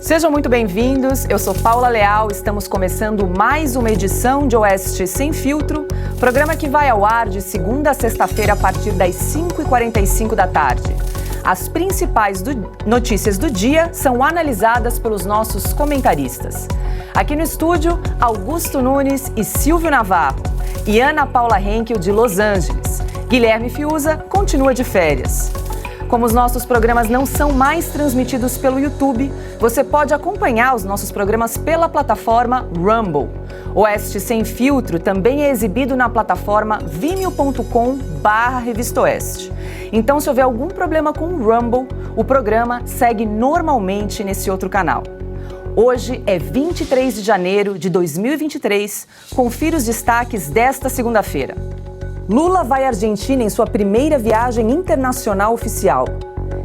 Sejam muito bem-vindos, eu sou Paula Leal, estamos começando mais uma edição de Oeste Sem Filtro, programa que vai ao ar de segunda a sexta-feira a partir das 5h45 da tarde. As principais notícias do dia são analisadas pelos nossos comentaristas. Aqui no estúdio, Augusto Nunes e Silvio Navarro, e Ana Paula Henkel de Los Angeles. Guilherme Fiuza continua de férias. Como os nossos programas não são mais transmitidos pelo YouTube, você pode acompanhar os nossos programas pela plataforma Rumble. Oeste Sem Filtro também é exibido na plataforma vimeo.com/Revista Oeste. Então, se houver algum problema com o Rumble, o programa segue normalmente nesse outro canal. Hoje é 23 de janeiro de 2023. Confira os destaques desta segunda-feira. Lula vai à Argentina em sua primeira viagem internacional oficial.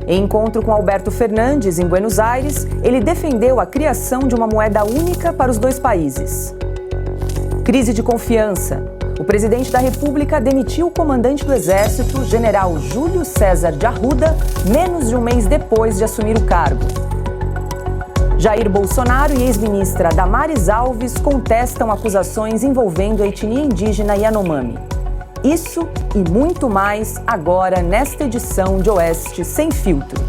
Em encontro com Alberto Fernandes, em Buenos Aires, ele defendeu a criação de uma moeda única para os dois países. Crise de confiança. O presidente da República demitiu o comandante do Exército, general Júlio César de Arruda, menos de um mês depois de assumir o cargo. Jair Bolsonaro e ex-ministra Damares Alves contestam acusações envolvendo a etnia indígena Yanomami. Isso e muito mais agora nesta edição de Oeste Sem Filtro.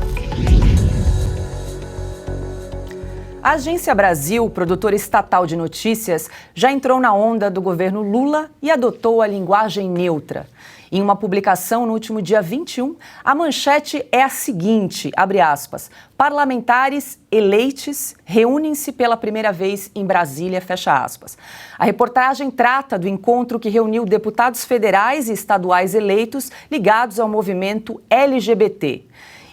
A Agência Brasil, produtora estatal de notícias, já entrou na onda do governo Lula e adotou a linguagem neutra. Em uma publicação no último dia 21, a manchete é a seguinte, abre aspas, parlamentares eleitos reúnem-se pela primeira vez em Brasília, fecha aspas. A reportagem trata do encontro que reuniu deputados federais e estaduais eleitos ligados ao movimento LGBT.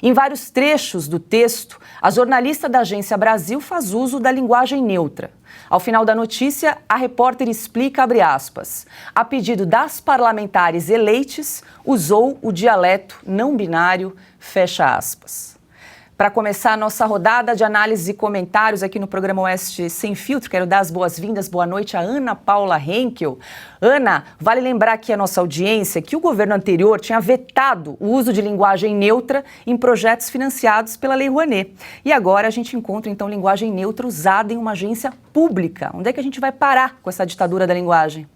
Em vários trechos do texto, a jornalista da Agência Brasil faz uso da linguagem neutra. Ao final da notícia, a repórter explica, abre aspas, a pedido das parlamentares eleitas, usou o dialeto não binário, fecha aspas. Para começar a nossa rodada de análise e comentários aqui no programa Oeste Sem Filtro, quero dar as boas-vindas, boa noite a Ana Paula Henkel. Ana, vale lembrar aqui a nossa audiência que o governo anterior tinha vetado o uso de linguagem neutra em projetos financiados pela Lei Rouanet. E agora a gente encontra, então, linguagem neutra usada em uma agência pública. Onde é que a gente vai parar com essa ditadura da linguagem?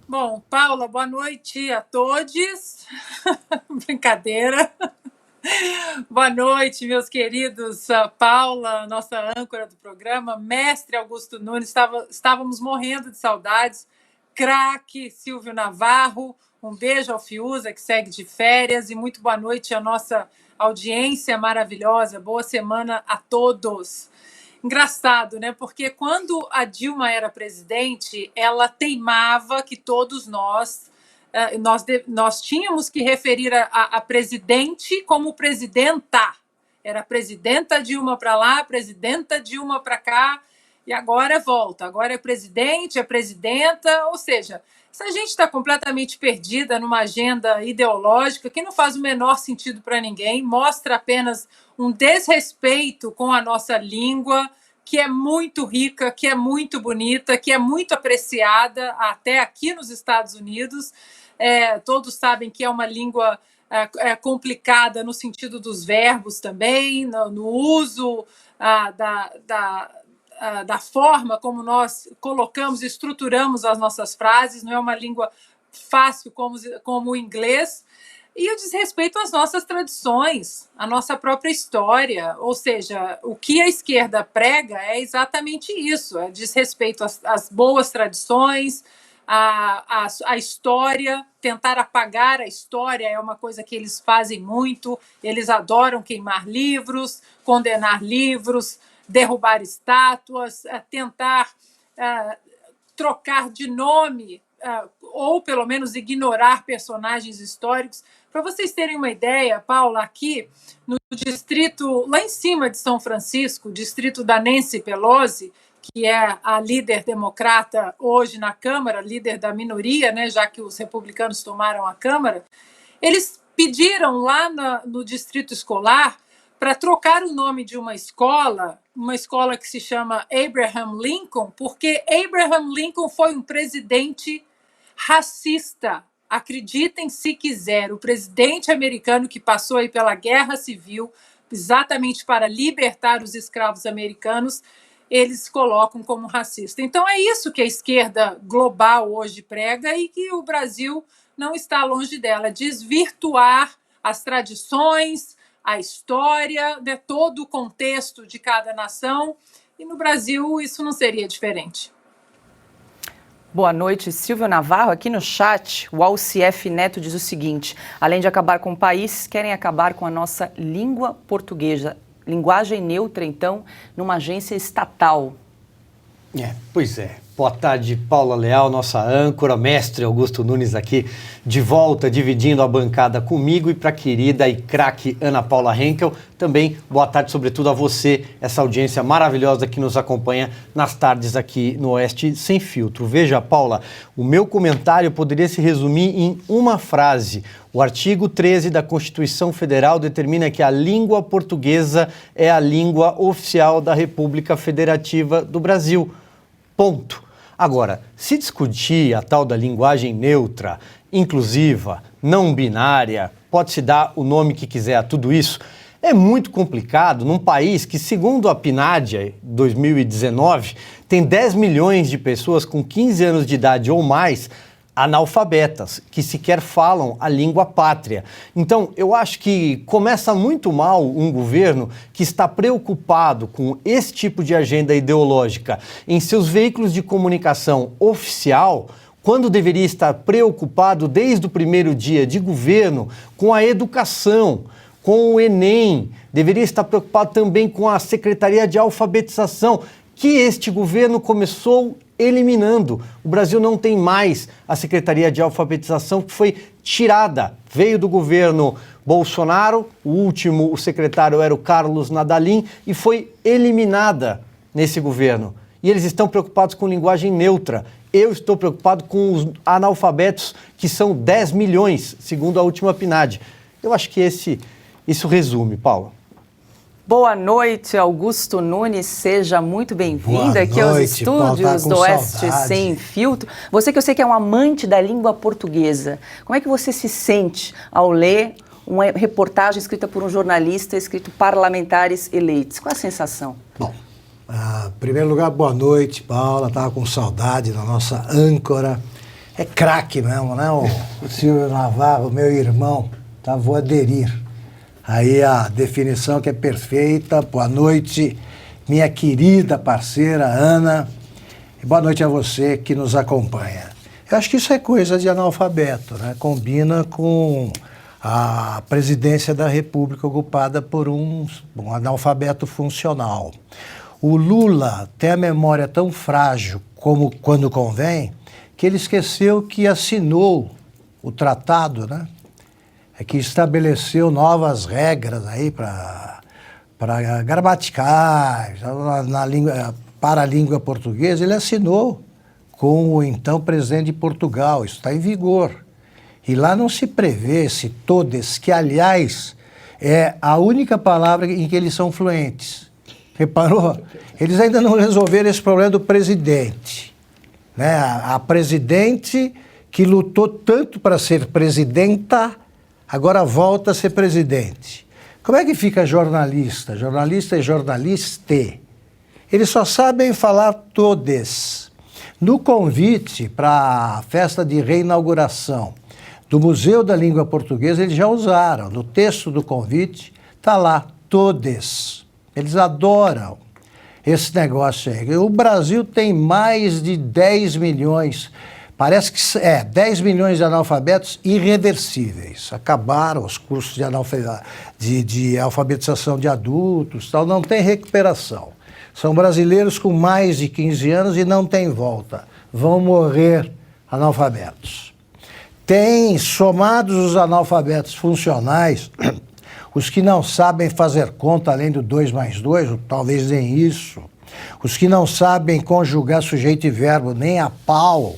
Bom, Paula, boa noite a todos. Brincadeira. Boa noite, meus queridos. Paula, nossa âncora do programa, mestre Augusto Nunes, estávamos morrendo de saudades. Craque Silvio Navarro, um beijo ao Fiuza, que segue de férias, e muito boa noite à nossa audiência maravilhosa. Boa semana a todos. Engraçado, né? Porque quando a Dilma era presidente, ela teimava que todos nós tínhamos que referir a presidente como presidenta. Era presidenta Dilma para lá, presidenta Dilma para cá, e agora volta. Agora é presidente, é presidenta, ou seja, essa gente está completamente perdida numa agenda ideológica que não faz o menor sentido para ninguém, mostra apenas um desrespeito com a nossa língua, que é muito rica, que é muito bonita, que é muito apreciada até aqui nos Estados Unidos. Todos sabem que é uma língua complicada no sentido dos verbos também, no uso da forma como nós colocamos e estruturamos as nossas frases, não é uma língua fácil como o inglês, e o desrespeito às nossas tradições, à nossa própria história, ou seja, o que a esquerda prega é exatamente isso, é desrespeito às boas tradições, a história, tentar apagar a história é uma coisa que eles fazem muito, eles adoram queimar livros, condenar livros, derrubar estátuas, tentar trocar de nome, ou pelo menos ignorar personagens históricos. Para vocês terem uma ideia, Paula, aqui no distrito, lá em cima de São Francisco, distrito da Nancy Pelosi, que é a líder democrata hoje na Câmara, líder da minoria, né, já que os republicanos tomaram a Câmara, eles pediram lá no distrito escolar para trocar o nome de uma escola que se chama Abraham Lincoln, porque Abraham Lincoln foi um presidente racista. Acreditem se quiser, o presidente americano que passou aí pela Guerra Civil, exatamente para libertar os escravos americanos, eles colocam como racista. Então, é isso que a esquerda global hoje prega e que o Brasil não está longe dela, desvirtuar as tradições, a história, né, todo o contexto de cada nação, e no Brasil isso não seria diferente. Boa noite, Silvio Navarro. Aqui no chat, o Alcief Neto diz o seguinte: além de acabar com o país, querem acabar com a nossa língua portuguesa. Linguagem neutra, então, numa agência estatal. Pois é. Boa tarde, Paula Leal, nossa âncora, mestre Augusto Nunes aqui, de volta, dividindo a bancada comigo, e para a querida e craque Ana Paula Henkel, também boa tarde, sobretudo a você, essa audiência maravilhosa que nos acompanha nas tardes aqui no Oeste Sem Filtro. Veja, Paula, o meu comentário poderia se resumir em uma frase. O artigo 13 da Constituição Federal determina que a língua portuguesa é a língua oficial da República Federativa do Brasil. Ponto. Agora, se discutir a tal da linguagem neutra, inclusiva, não binária, pode-se dar o nome que quiser a tudo isso, é muito complicado num país que, segundo a PNAD 2019, tem 10 milhões de pessoas com 15 anos de idade ou mais analfabetas, que sequer falam a língua pátria. Então, eu acho que começa muito mal um governo que está preocupado com esse tipo de agenda ideológica em seus veículos de comunicação oficial, quando deveria estar preocupado desde o primeiro dia de governo com a educação, com o Enem, deveria estar preocupado também com a Secretaria de Alfabetização, que este governo começou eliminando. O Brasil não tem mais a Secretaria de Alfabetização, que foi tirada. Veio do governo Bolsonaro, o secretário era o Carlos Nadalim, e foi eliminada nesse governo. E eles estão preocupados com linguagem neutra. Eu estou preocupado com os analfabetos, que são 10 milhões, segundo a última PNAD. Eu acho que isso resume, Paula. Boa noite, Augusto Nunes, seja muito bem-vindo aqui aos estúdios do Oeste Sem Filtro. Você que eu sei que é um amante da língua portuguesa, como é que você se sente ao ler uma reportagem escrita por um jornalista, escrito parlamentares eleitos? Qual a sensação? Bom, em primeiro lugar, boa noite, Paula, estava com saudade da nossa âncora. É craque mesmo, né? O Silvio Navarro, meu irmão, tá? Vou aderir. Aí a definição que é perfeita. Boa noite, minha querida parceira Ana. E boa noite a você que nos acompanha. Eu acho que isso é coisa de analfabeto, né? Combina com a presidência da República ocupada por um analfabeto funcional. O Lula tem a memória tão frágil como quando convém, que ele esqueceu que assinou o tratado, né? Que estabeleceu novas regras aí para gramaticais, para a língua portuguesa. Ele assinou com o então presidente de Portugal, isso está em vigor. E lá não se prevê esse todes, que aliás é a única palavra em que eles são fluentes. Reparou? Eles ainda não resolveram esse problema do presidente, né? A presidente que lutou tanto para ser presidenta, agora volta a ser presidente. Como é que fica jornalista? Jornalista e jornaliste. Eles só sabem falar todes. No convite para a festa de reinauguração do Museu da Língua Portuguesa, eles já usaram. No texto do convite está lá, todes. Eles adoram esse negócio aí. O Brasil tem mais de 10 milhões. Parece que 10 milhões de analfabetos irreversíveis. Acabaram os cursos de alfabetização de adultos, tal, não tem recuperação. São brasileiros com mais de 15 anos e não tem volta. Vão morrer analfabetos. Tem, somados os analfabetos funcionais, os que não sabem fazer conta além do 2 mais 2, talvez nem isso, os que não sabem conjugar sujeito e verbo nem a pau.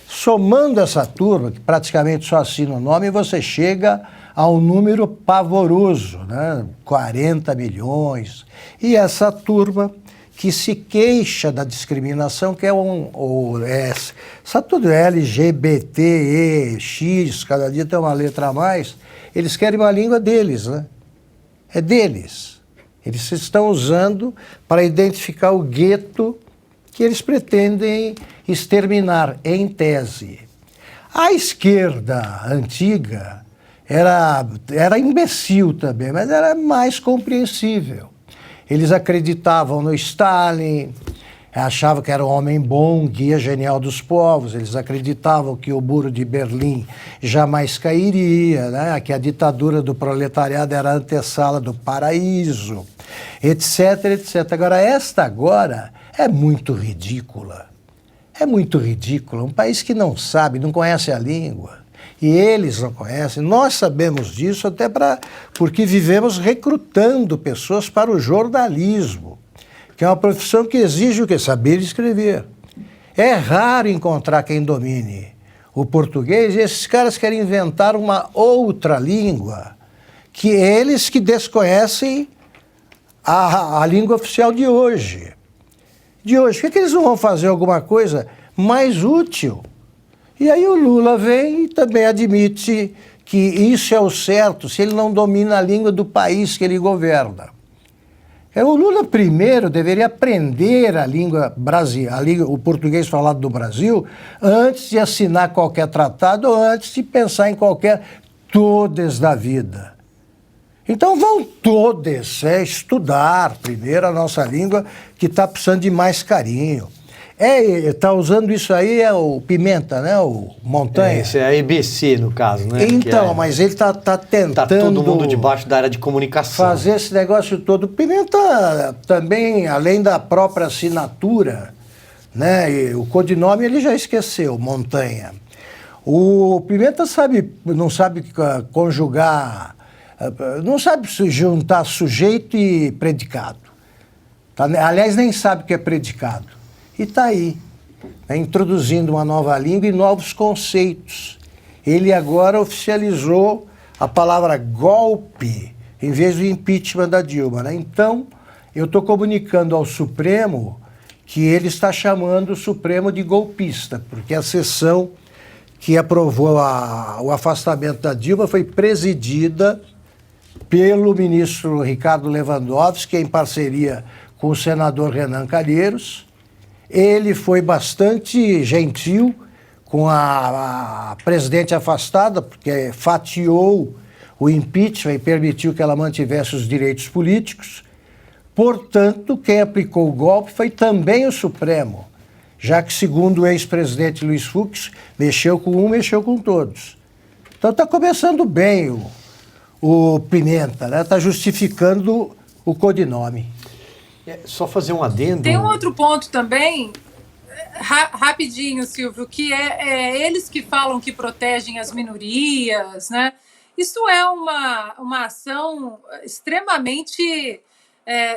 Somando essa turma, que praticamente só assina o nome, você chega a um número pavoroso, né? 40 milhões. E essa turma que se queixa da discriminação, que é essa tudo é LGBT, E, X, cada dia tem uma letra a mais, eles querem uma língua deles, né? é deles. Eles estão usando para identificar o gueto que eles pretendem exterminar, em tese. A esquerda antiga era imbecil também, mas era mais compreensível. Eles acreditavam no Stalin, achavam que era um homem bom, guia genial dos povos. Eles acreditavam que o muro de Berlim jamais cairia, né? Que a ditadura do proletariado era a antessala do paraíso, etc, etc. Agora, esta agora é muito ridícula. É muito ridícula. Um país que não sabe, não conhece a língua, e eles não conhecem. Nós sabemos disso até porque vivemos recrutando pessoas para o jornalismo, que é uma profissão que exige o quê? Saber escrever. É raro encontrar quem domine o português, e esses caras querem inventar uma outra língua, que eles que desconhecem a língua oficial de hoje. Por que eles não vão fazer alguma coisa mais útil? E aí o Lula vem e também admite que isso é o certo se ele não domina a língua do país que ele governa. O Lula primeiro deveria aprender a língua o português falado do Brasil antes de assinar qualquer tratado ou antes de pensar em qualquer todes da vida. Então vão todos estudar primeiro a nossa língua, que está precisando de mais carinho. Está usando isso aí o Pimenta, né? O Montanha. Esse é a EBC, no caso, né? Então, mas ele está tentando... Está todo mundo debaixo da área de comunicação. Fazer esse negócio todo. O Pimenta também, além da própria assinatura, né? E o codinome ele já esqueceu, Montanha. O Pimenta não sabe conjugar, não sabe juntar sujeito e predicado. Tá? Aliás, nem sabe o que é predicado. E está aí, né, introduzindo uma nova língua e novos conceitos. Ele agora oficializou a palavra golpe em vez do impeachment da Dilma, né? Então, eu estou comunicando ao Supremo que ele está chamando o Supremo de golpista, porque a sessão que aprovou o afastamento da Dilma foi presidida pelo ministro Ricardo Lewandowski, em parceria com o senador Renan Calheiros. Ele foi bastante gentil com a presidente afastada, porque fatiou o impeachment e permitiu que ela mantivesse os direitos políticos. Portanto, quem aplicou o golpe foi também o Supremo, já que, segundo o ex-presidente Luiz Fux, mexeu com um, mexeu com todos. Então está começando bem o Pimenta, né? Está justificando o codinome. Só fazer um adendo. Tem um outro ponto também, rapidinho, Silvio, que eles que falam que protegem as minorias, né? Isso é uma ação extremamente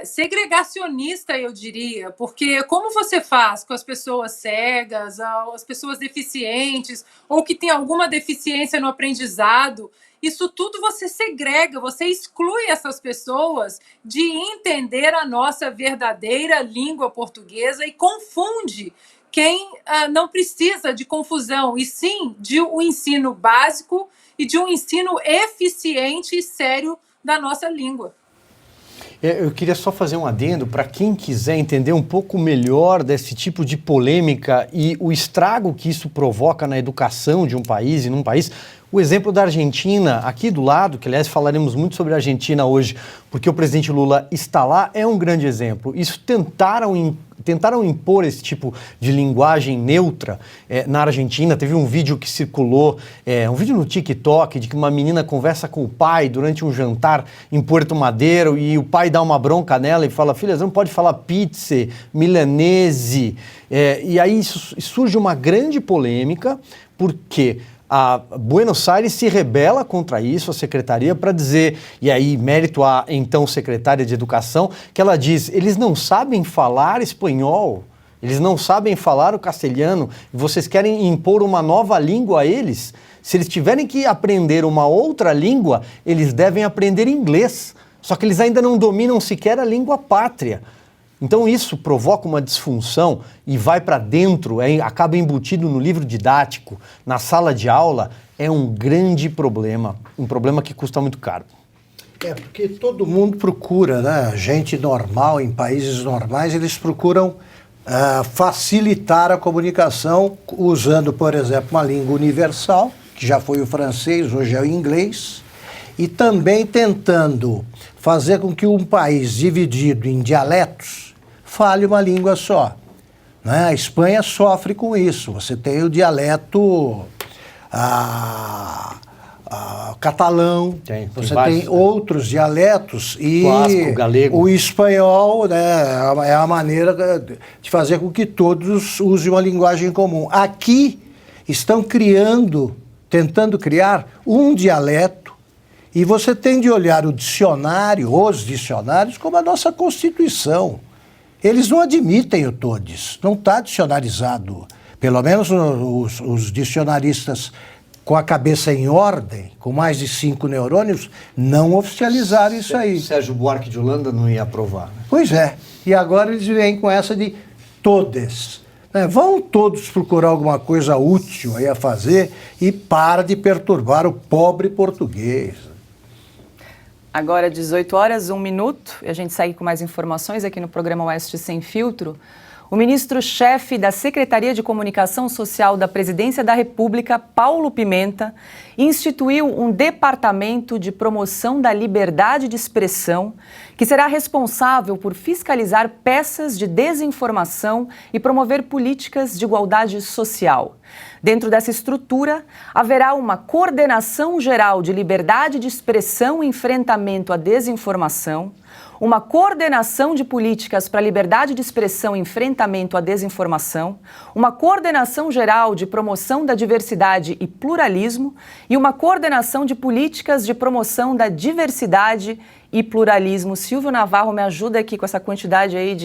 segregacionista, eu diria, porque como você faz com as pessoas cegas, as pessoas deficientes, ou que têm alguma deficiência no aprendizado, isso tudo você segrega, você exclui essas pessoas de entender a nossa verdadeira língua portuguesa e confunde quem não precisa de confusão, e sim de um ensino básico e de um ensino eficiente e sério da nossa língua. Eu queria só fazer um adendo para quem quiser entender um pouco melhor desse tipo de polêmica e o estrago que isso provoca na educação de um país e num país. O exemplo da Argentina, aqui do lado, que aliás falaremos muito sobre a Argentina hoje, porque o presidente Lula está lá, é um grande exemplo. Isso tentaram impor esse tipo de linguagem neutra na Argentina. Teve um vídeo que circulou, um vídeo no TikTok, de que uma menina conversa com o pai durante um jantar em Puerto Madeiro e o pai dá uma bronca nela e fala: filha, você não pode falar pizza, milanese. E aí surge uma grande polêmica, porque a Buenos Aires se rebela contra isso, a secretaria, para dizer, e aí mérito à então secretária de Educação, que ela diz: eles não sabem falar espanhol, eles não sabem falar o castelhano, vocês querem impor uma nova língua a eles? Se eles tiverem que aprender uma outra língua, eles devem aprender inglês, só que eles ainda não dominam sequer a língua pátria. Então isso provoca uma disfunção e vai para dentro, acaba embutido no livro didático, na sala de aula. É um grande problema, um problema que custa muito caro. Porque todo mundo procura, né? Gente normal, em países normais, eles procuram facilitar a comunicação usando, por exemplo, uma língua universal, que já foi o francês, hoje é o inglês, e também tentando fazer com que um país dividido em dialetos fale uma língua só. Né? A Espanha sofre com isso. Você tem o dialeto catalão, você tem outros dialetos e clássico, galego. O espanhol, né, é a maneira de fazer com que todos usem uma linguagem comum. Aqui estão tentando criar um dialeto e você tem de olhar os dicionários, como a nossa Constituição. Eles não admitem o todes, não está dicionarizado. Pelo menos os dicionaristas com a cabeça em ordem, com mais de 5 neurônios, não oficializaram isso aí. Sérgio Buarque de Holanda não ia aprovar. Né? Pois é. E agora eles vêm com essa de todes. Né? Vão todos procurar alguma coisa útil aí a fazer e para de perturbar o pobre português. Agora, 18 horas, 1 minuto, e a gente segue com mais informações aqui no programa Oeste Sem Filtro. O ministro-chefe da Secretaria de Comunicação Social da Presidência da República, Paulo Pimenta, instituiu um departamento de promoção da liberdade de expressão que será responsável por fiscalizar peças de desinformação e promover políticas de igualdade social. Dentro dessa estrutura, haverá uma coordenação geral de liberdade de expressão e enfrentamento à desinformação, uma coordenação de políticas para a liberdade de expressão e enfrentamento à desinformação, uma coordenação geral de promoção da diversidade e pluralismo e uma coordenação de políticas de promoção da diversidade e pluralismo. Silvio Navarro, me ajuda aqui com essa quantidade aí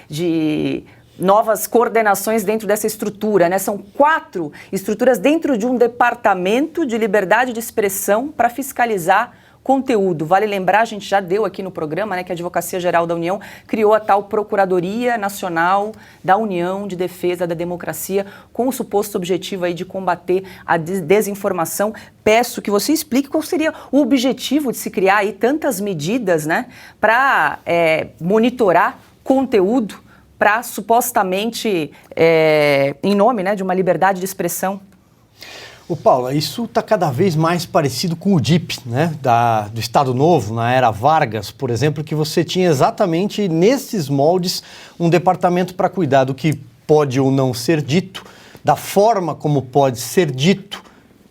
de novas coordenações dentro dessa estrutura, né? São 4 estruturas dentro de um departamento de liberdade de expressão para fiscalizar conteúdo. Vale lembrar, a gente já deu aqui no programa, né, que a Advocacia Geral da União criou a tal Procuradoria Nacional da União de Defesa da Democracia com o suposto objetivo aí de combater a desinformação. Peço que você explique qual seria o objetivo de se criar aí tantas medidas, né, para monitorar conteúdo para supostamente, em nome, né, de uma liberdade de expressão. Ô Paula, isso está cada vez mais parecido com o DIP, né, do Estado Novo, na era Vargas, por exemplo, que você tinha exatamente nesses moldes um departamento para cuidar do que pode ou não ser dito, da forma como pode ser dito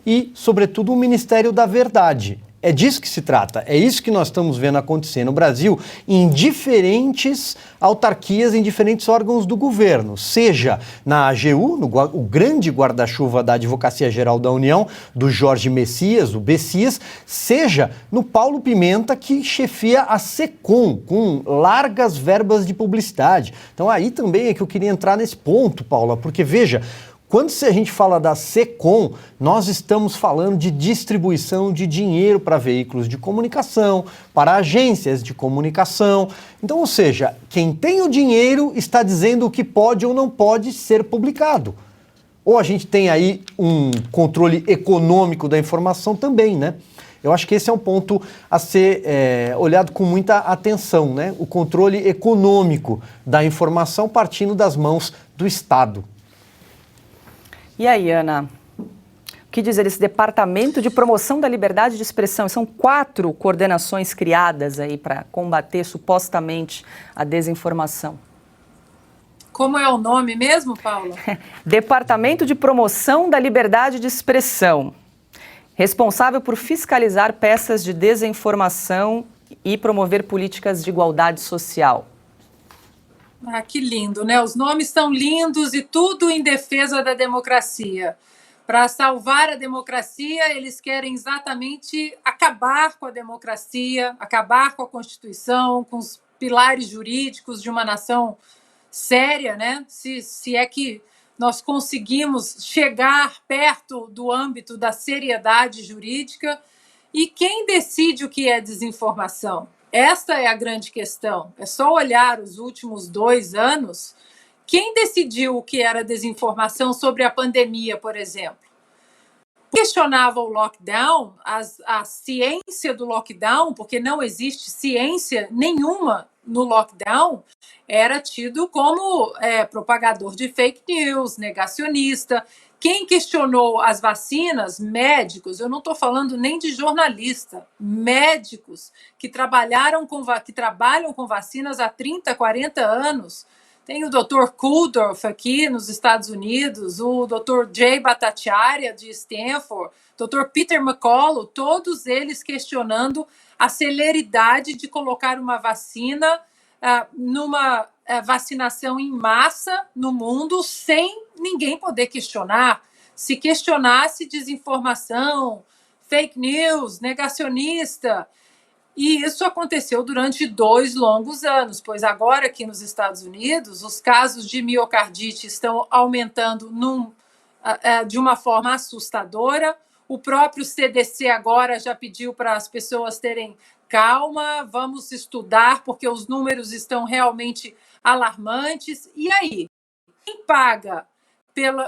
e, sobretudo, um Ministério da Verdade. É disso que se trata, é isso que nós estamos vendo acontecer no Brasil em diferentes autarquias, em diferentes órgãos do governo, seja na AGU, o grande guarda-chuva da Advocacia Geral da União, do Jorge Messias, o Bessias, seja no Paulo Pimenta, que chefia a SECOM, com largas verbas de publicidade. Então aí também é que eu queria entrar nesse ponto, Paula, porque veja, quando a gente fala da SECOM, nós estamos falando de distribuição de dinheiro para veículos de comunicação, para agências de comunicação. Então, ou seja, quem tem o dinheiro está dizendo o que pode ou não pode ser publicado. Ou a gente tem aí um controle econômico da informação também, né? Eu acho que esse é um ponto a ser olhado com muita atenção, né? O controle econômico da informação partindo das mãos do Estado. E aí, Ana, o que dizer desse Departamento de Promoção da Liberdade de Expressão? São 4 coordenações criadas aí para combater supostamente a desinformação. Como é o nome mesmo, Paula? Departamento de Promoção da Liberdade de Expressão, responsável por fiscalizar peças de desinformação e promover políticas de igualdade social. Ah, que lindo, né? Os nomes são lindos e tudo em defesa da democracia. Para salvar a democracia, eles querem exatamente acabar com a democracia, acabar com a Constituição, com os pilares jurídicos de uma nação séria, né? Se é que nós conseguimos chegar perto do âmbito da seriedade jurídica. E quem decide o que é desinformação? Esta é a grande questão. É só olhar os últimos 2 anos. Quem decidiu o que era desinformação sobre a pandemia, por exemplo? questionava o lockdown, a ciência do lockdown, porque não existe ciência nenhuma no lockdown, era tido como propagador de fake news, negacionista. Quem questionou as vacinas, médicos, eu não estou falando nem de jornalista, médicos que trabalham com vacinas há 30, 40 anos. Tem o Dr. Kuldorf aqui nos Estados Unidos, o Dr. Jay Bhattacharya de Stanford, Dr. Peter McCullough, todos eles questionando a celeridade de colocar uma vacina numa vacinação em massa no mundo sem ninguém poder questionar. Se questionasse desinformação, fake news, negacionista. E isso aconteceu durante 2 longos anos, pois agora aqui nos Estados Unidos, os casos de miocardite estão aumentando de uma forma assustadora. O próprio CDC agora já pediu para as pessoas terem calma, vamos estudar, porque os números estão realmente alarmantes. E aí? Quem paga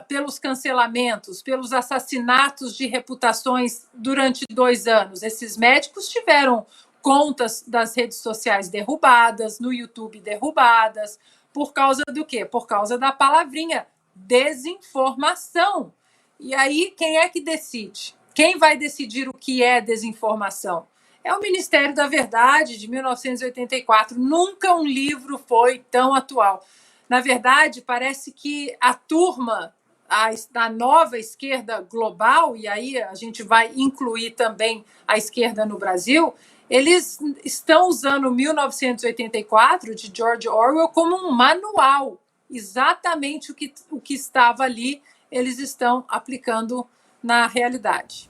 pelos cancelamentos, pelos assassinatos de reputações durante 2 anos? Esses médicos tiveram contas das redes sociais derrubadas, no YouTube derrubadas, por causa do quê? Por causa da palavrinha desinformação. E aí, quem é que decide? Quem vai decidir o que é desinformação? É o Ministério da Verdade, de 1984. Nunca um livro foi tão atual. Na verdade, parece que a turma, a nova esquerda global, e aí a gente vai incluir também a esquerda no Brasil, eles estão usando 1984, de George Orwell, como um manual. Exatamente o que estava ali, eles estão aplicando na realidade.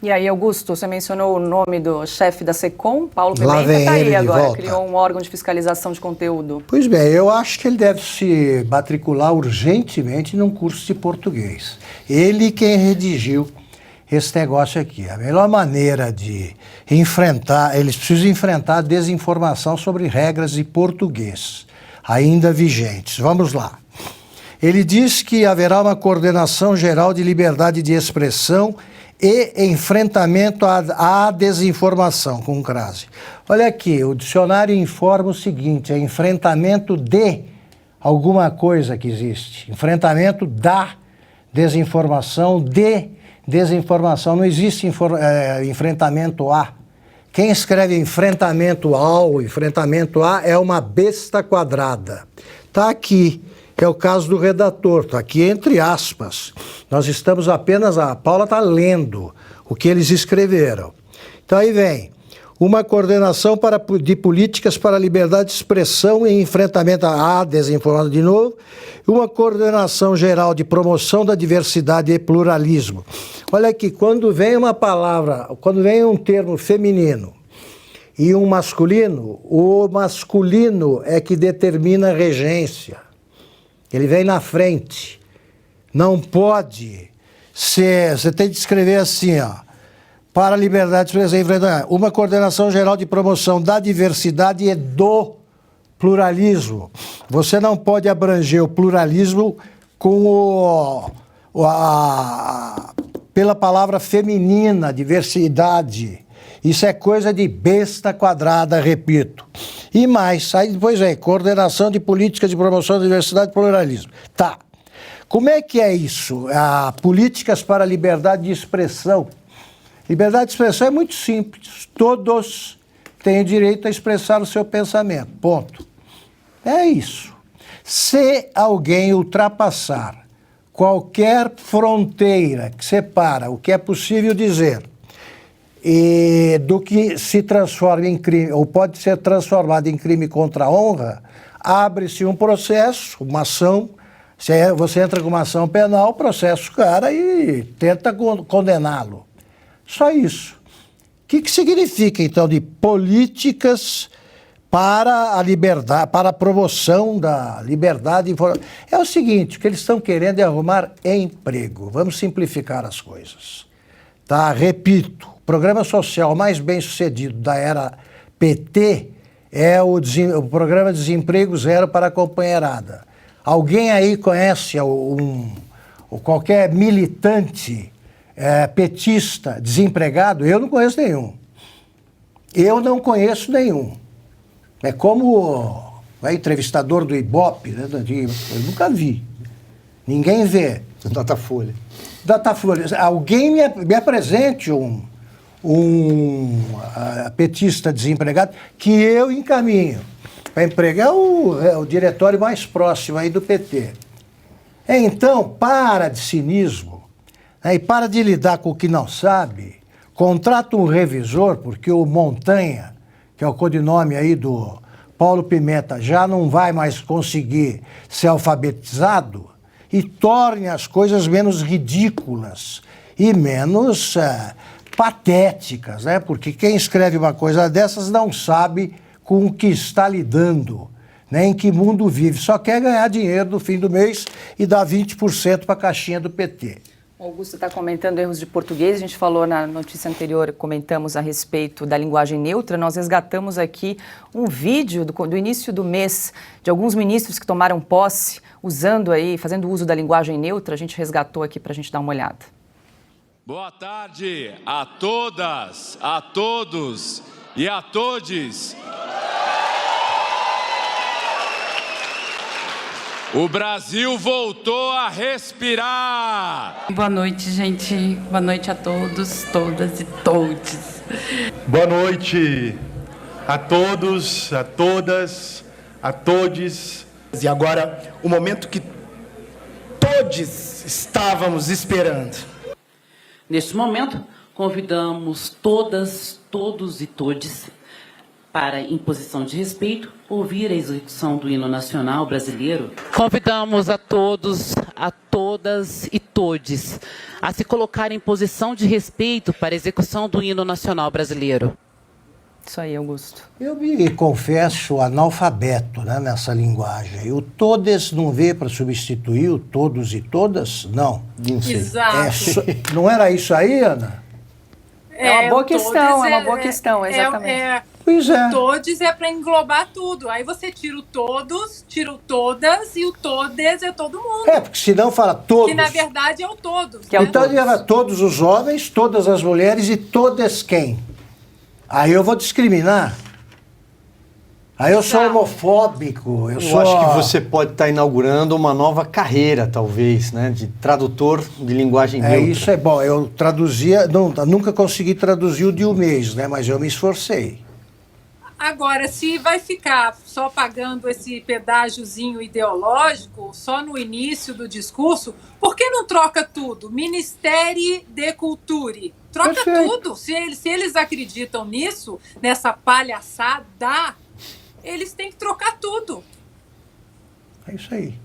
E aí, Augusto, você mencionou o nome do chefe da SECOM, Paulo Lá Pimenta, vem está aí ele de agora, volta. criou um órgão de fiscalização de conteúdo. Pois bem, eu acho que ele deve se matricular urgentemente num curso de português. Ele quem redigiu esse negócio aqui. A melhor maneira de enfrentar, eles precisam enfrentar a desinformação sobre regras de português, ainda vigentes. Vamos lá. Ele diz que haverá uma coordenação geral de liberdade de expressão e enfrentamento à desinformação, com crase. Olha aqui, o dicionário informa o seguinte, é enfrentamento de alguma coisa que existe, enfrentamento da desinformação, desinformação, não existe enfrentamento a. Quem escreve enfrentamento ao, enfrentamento a, é uma besta quadrada. Está aqui. É o caso do redator, está aqui entre aspas. Nós estamos apenas, a Paula está lendo o que eles escreveram. Então aí vem, uma coordenação de políticas para a liberdade de expressão e enfrentamento à desinformação de novo, uma coordenação geral de promoção da diversidade e pluralismo. Olha aqui, quando vem uma palavra, quando vem um termo feminino e um masculino, o masculino é que determina a regência. Ele vem na frente. Não pode ser... Você tem que escrever assim, ó. Para a liberdade de expressão, uma coordenação geral de promoção da diversidade e do pluralismo. Você não pode abranger o pluralismo com pela palavra feminina, diversidade. Isso é coisa de besta quadrada, repito. E mais, aí depois vem coordenação de políticas de promoção da diversidade e pluralismo. Tá. Como é que é isso? Políticas para a liberdade de expressão. Liberdade de expressão é muito simples. Todos têm direito a expressar o seu pensamento. Ponto. É isso. Se alguém ultrapassar qualquer fronteira que separa o que é possível dizer e do que se transforma em crime, ou pode ser transformado em crime contra a honra, abre-se um processo, uma ação, você entra com uma ação penal, processa o cara e tenta condená-lo. Só isso. O que significa, então, de políticas para a liberdade, para a promoção da liberdade de informação? É o seguinte, o que eles estão querendo é arrumar emprego. Vamos simplificar as coisas. Tá? Repito, o programa social mais bem sucedido da era PT é o programa Desemprego Zero para a Companheirada. Alguém aí conhece qualquer militante petista desempregado, eu não conheço nenhum. Eu não conheço nenhum. É como o entrevistador do Ibope, né? Eu nunca vi. Ninguém vê. Datafolha. Datafolha. Alguém me apresente um petista desempregado que eu encaminho para empregar o diretório mais próximo aí do PT. Então, para de cinismo, né, e para de lidar com o que não sabe, contrata um revisor, porque o Montanha, que é o codinome aí do Paulo Pimenta, já não vai mais conseguir ser alfabetizado, e torne as coisas menos ridículas e menos patéticas, né? Porque quem escreve uma coisa dessas não sabe com o que está lidando, né? Em que mundo vive. Só quer ganhar dinheiro no fim do mês e dar 20% para a caixinha do PT. O Augusto está comentando erros de português. A gente falou na notícia anterior, comentamos a respeito da linguagem neutra. Nós resgatamos aqui um vídeo do início do mês de alguns ministros que tomaram posse fazendo uso da linguagem neutra. A gente resgatou aqui para a gente dar uma olhada. Boa tarde a todas, a todos e a todes. O Brasil voltou a respirar. Boa noite, gente. Boa noite a todos, todas e todes. Boa noite a todos, a todas, a todes. E agora, o momento que todos estávamos esperando. Neste momento, convidamos todas, todos e todes para, em posição de respeito, ouvir a execução do hino nacional brasileiro. Convidamos a todos, a todas e todes a se colocar em posição de respeito para a execução do hino nacional brasileiro. Isso aí, Augusto. Eu me confesso analfabeto, né, nessa linguagem. O todes não veio para substituir o todos e todas? Não. Não sei. Exato. Não era isso aí, Ana? É uma boa questão, é uma boa questão, exatamente. Pois é. Todes é para englobar tudo. Aí você tira o todos, tira o todas e o todes é todo mundo. Porque senão fala todos. Que na verdade é o todos. Que é o né? Então ele era todos os homens, todas as mulheres e todas quem? Aí eu vou discriminar. Aí eu sou homofóbico. Eu acho que você pode estar inaugurando uma nova carreira, talvez, né? De tradutor de linguagem neutra. Isso é bom. Eu traduzia, nunca consegui traduzir o de um mês, né? Mas eu me esforcei. Agora, se vai ficar só pagando esse pedágiozinho ideológico, só no início do discurso, por que não troca tudo? Ministério de Cultura. Troca Perfeito. tudo. Se eles acreditam nisso, nessa palhaçada, eles têm que trocar tudo. É isso aí.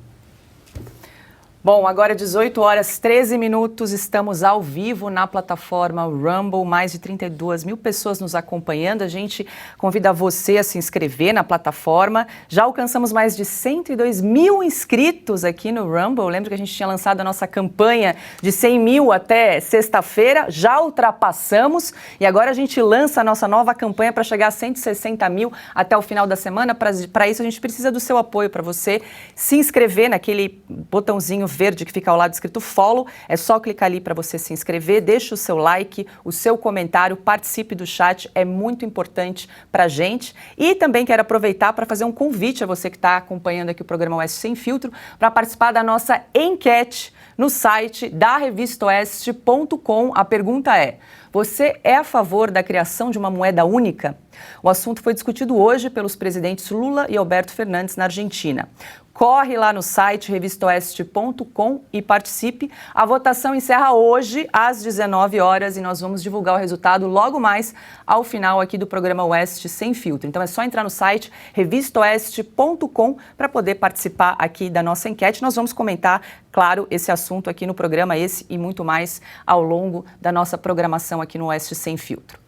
Bom, agora 18h13, estamos ao vivo na plataforma Rumble, mais de 32 mil pessoas nos acompanhando. A gente convida você a se inscrever na plataforma. Já alcançamos mais de 102 mil inscritos aqui no Rumble. Lembra que a gente tinha lançado a nossa campanha de 100 mil até sexta-feira, já ultrapassamos e agora a gente lança a nossa nova campanha para chegar a 160 mil até o final da semana. Para isso a gente precisa do seu apoio, para você se inscrever naquele botãozinho verde que fica ao lado escrito follow, é só clicar ali para você se inscrever, deixa o seu like, o seu comentário, participe do chat, é muito importante para a gente. E também quero aproveitar para fazer um convite a você que está acompanhando aqui o programa Oeste Sem Filtro, para participar da nossa enquete no site da revistaoeste.com. A pergunta é: você é a favor da criação de uma moeda única? O assunto foi discutido hoje pelos presidentes Lula e Alberto Fernandes na Argentina. Corre lá no site revistaoeste.com e participe. A votação encerra hoje às 19 horas e nós vamos divulgar o resultado logo mais ao final aqui do programa Oeste Sem Filtro. Então é só entrar no site revistaoeste.com para poder participar aqui da nossa enquete. Nós vamos comentar, claro, esse assunto aqui no programa, esse e muito mais ao longo da nossa programação aqui no Oeste Sem Filtro.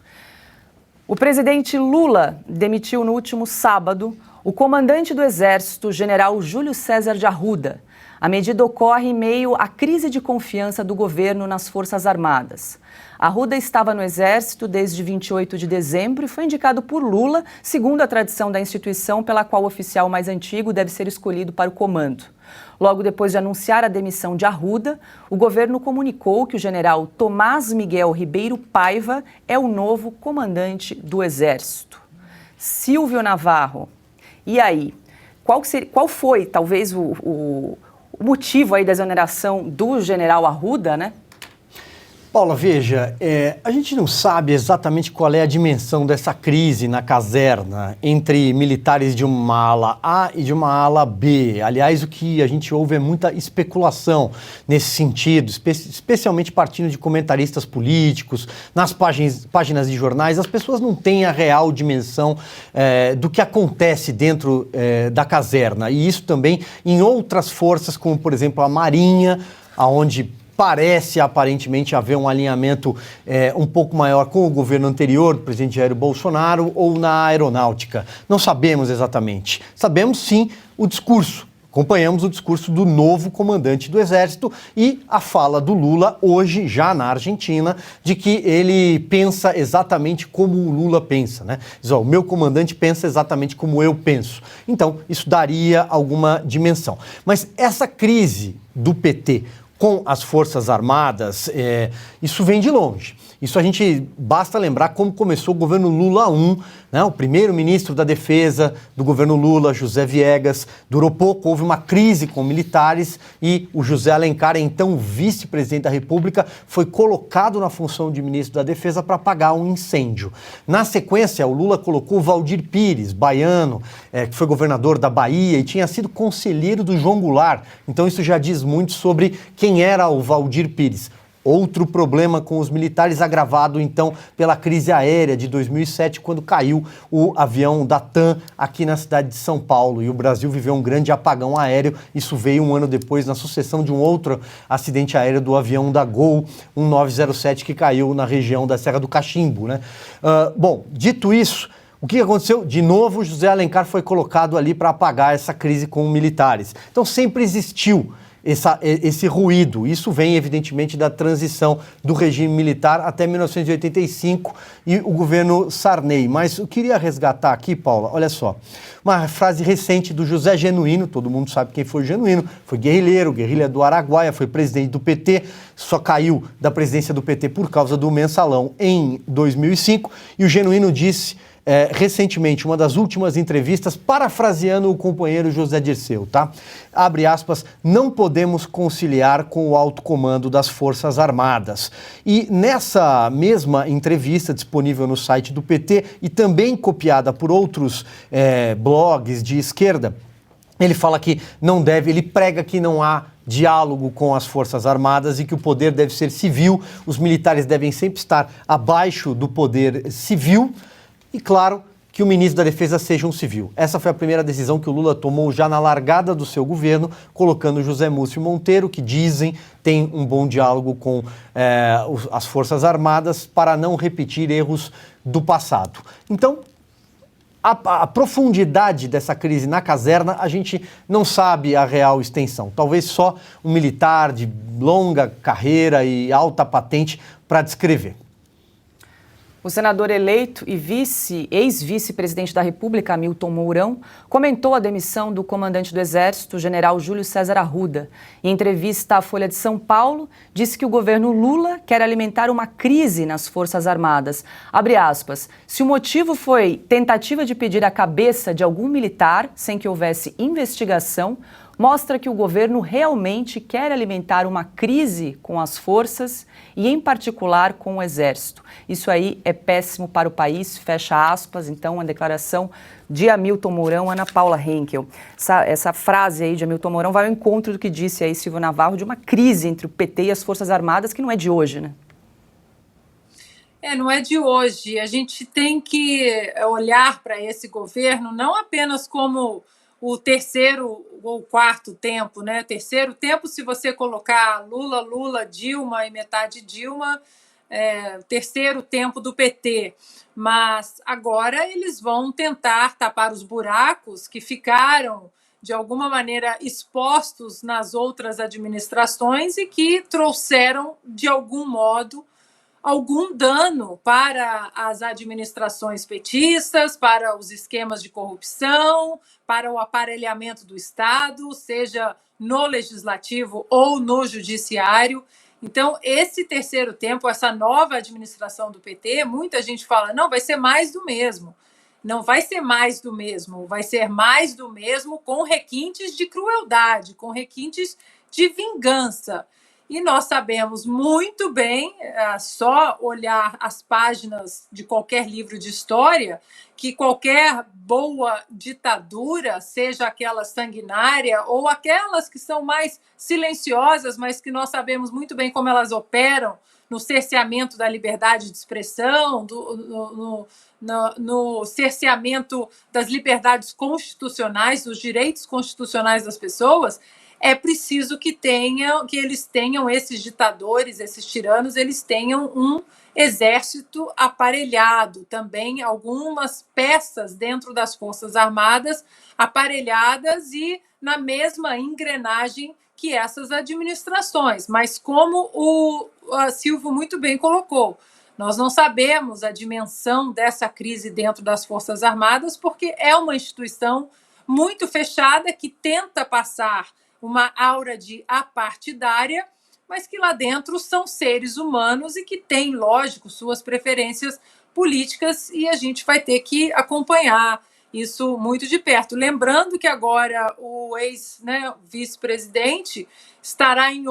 O presidente Lula demitiu no último sábado o comandante do Exército, general Júlio César de Arruda. A medida ocorre em meio à crise de confiança do governo nas Forças Armadas. Arruda estava no Exército desde 28 de dezembro e foi indicado por Lula, segundo a tradição da instituição pela qual o oficial mais antigo deve ser escolhido para o comando. Logo depois de anunciar a demissão de Arruda, o governo comunicou que o general Tomás Miguel Ribeiro Paiva é o novo comandante do Exército. Silvio Navarro, e aí? Qual foi, talvez, o motivo aí da exoneração do general Arruda, né? Paula, veja, a gente não sabe exatamente qual é a dimensão dessa crise na caserna entre militares de uma ala A e de uma ala B. Aliás, o que a gente ouve é muita especulação nesse sentido, especialmente partindo de comentaristas políticos, nas páginas de jornais. As pessoas não têm a real dimensão do que acontece dentro da caserna. E isso também em outras forças, como, por exemplo, a Marinha, onde parece aparentemente haver um alinhamento um pouco maior com o governo anterior do presidente Jair Bolsonaro, ou na aeronáutica. Não sabemos exatamente. Sabemos sim o discurso. Acompanhamos o discurso do novo comandante do Exército e a fala do Lula hoje, já na Argentina, de que ele pensa exatamente como o Lula pensa, né? Diz, ó, o meu comandante pensa exatamente como eu penso. Então, isso daria alguma dimensão. Mas essa crise do PT com as Forças Armadas, isso vem de longe. Isso basta lembrar como começou o governo Lula I, né? O primeiro-ministro da Defesa do governo Lula, José Viegas, durou pouco, houve uma crise com militares e o José Alencar, então vice-presidente da República, foi colocado na função de ministro da Defesa para apagar um incêndio. Na sequência, o Lula colocou o Waldir Pires, baiano, que foi governador da Bahia e tinha sido conselheiro do João Goulart. Então isso já diz muito sobre quem era o Waldir Pires. Outro problema com os militares agravado, então, pela crise aérea de 2007, quando caiu o avião da TAM aqui na cidade de São Paulo. E o Brasil viveu um grande apagão aéreo. Isso veio um ano depois, na sucessão de um outro acidente aéreo do avião da Gol 1907, que caiu na região da Serra do Cachimbo, né? Bom, dito isso, o que aconteceu? De novo, José Alencar foi colocado ali para apagar essa crise com militares. Então, sempre existiu esse ruído. Isso vem, evidentemente, da transição do regime militar até 1985 e o governo Sarney. Mas eu queria resgatar aqui, Paula, olha só, uma frase recente do José Genuíno, todo mundo sabe quem foi o Genuíno, foi guerrilheiro, guerrilha do Araguaia, foi presidente do PT, só caiu da presidência do PT por causa do mensalão em 2005, e o Genuíno disse recentemente, uma das últimas entrevistas, parafraseando o companheiro José Dirceu, tá? Abre aspas, não podemos conciliar com o alto comando das Forças Armadas. E nessa mesma entrevista, disponível no site do PT e também copiada por outros blogs de esquerda, ele fala que ele prega que não há diálogo com as Forças Armadas e que o poder deve ser civil, os militares devem sempre estar abaixo do poder civil. E claro, que o ministro da Defesa seja um civil. Essa foi a primeira decisão que o Lula tomou já na largada do seu governo, colocando José Múcio Monteiro, que dizem tem um bom diálogo com as Forças Armadas para não repetir erros do passado. Então, a profundidade dessa crise na caserna, a gente não sabe a real extensão. Talvez só um militar de longa carreira e alta patente para descrever. O senador eleito e ex-vice-presidente da República, Hamilton Mourão, comentou a demissão do comandante do Exército, general Júlio César Arruda. Em entrevista à Folha de São Paulo, disse que o governo Lula quer alimentar uma crise nas Forças Armadas. Abre aspas, se o motivo foi tentativa de pedir a cabeça de algum militar sem que houvesse investigação, mostra que o governo realmente quer alimentar uma crise com as forças e, em particular, com o Exército. Isso aí é péssimo para o país, fecha aspas. Então, a declaração de Hamilton Mourão, Ana Paula Henkel. Essa frase aí de Hamilton Mourão vai ao encontro do que disse aí Silvio Navarro de uma crise entre o PT e as Forças Armadas, que não é de hoje, né? Não é de hoje. A gente tem que olhar para esse governo não apenas como o terceiro ou quarto tempo, né? Terceiro tempo, se você colocar Lula, Dilma e metade Dilma, terceiro tempo do PT. Mas agora eles vão tentar tapar os buracos que ficaram, de alguma maneira, expostos nas outras administrações e que trouxeram, de algum modo, algum dano para as administrações petistas, para os esquemas de corrupção, para o aparelhamento do Estado, seja no legislativo ou no judiciário. Então, esse terceiro tempo, essa nova administração do PT, muita gente fala, não, vai ser mais do mesmo. Não vai ser mais do mesmo, vai ser mais do mesmo com requintes de crueldade, com requintes de vingança. E nós sabemos muito bem, só olhar as páginas de qualquer livro de história, que qualquer boa ditadura, seja aquela sanguinária ou aquelas que são mais silenciosas, mas que nós sabemos muito bem como elas operam no cerceamento da liberdade de expressão, no cerceamento das liberdades constitucionais, dos direitos constitucionais das pessoas, é preciso que eles tenham, esses ditadores, esses tiranos, eles tenham um exército aparelhado, também algumas peças dentro das Forças Armadas aparelhadas e na mesma engrenagem que essas administrações. Mas como o Silvio muito bem colocou, nós não sabemos a dimensão dessa crise dentro das Forças Armadas, porque é uma instituição muito fechada que tenta passar uma aura de apartidária, mas que lá dentro são seres humanos e que têm, lógico, suas preferências políticas, e a gente vai ter que acompanhar isso muito de perto. Lembrando que agora o ex-vice-presidente estará em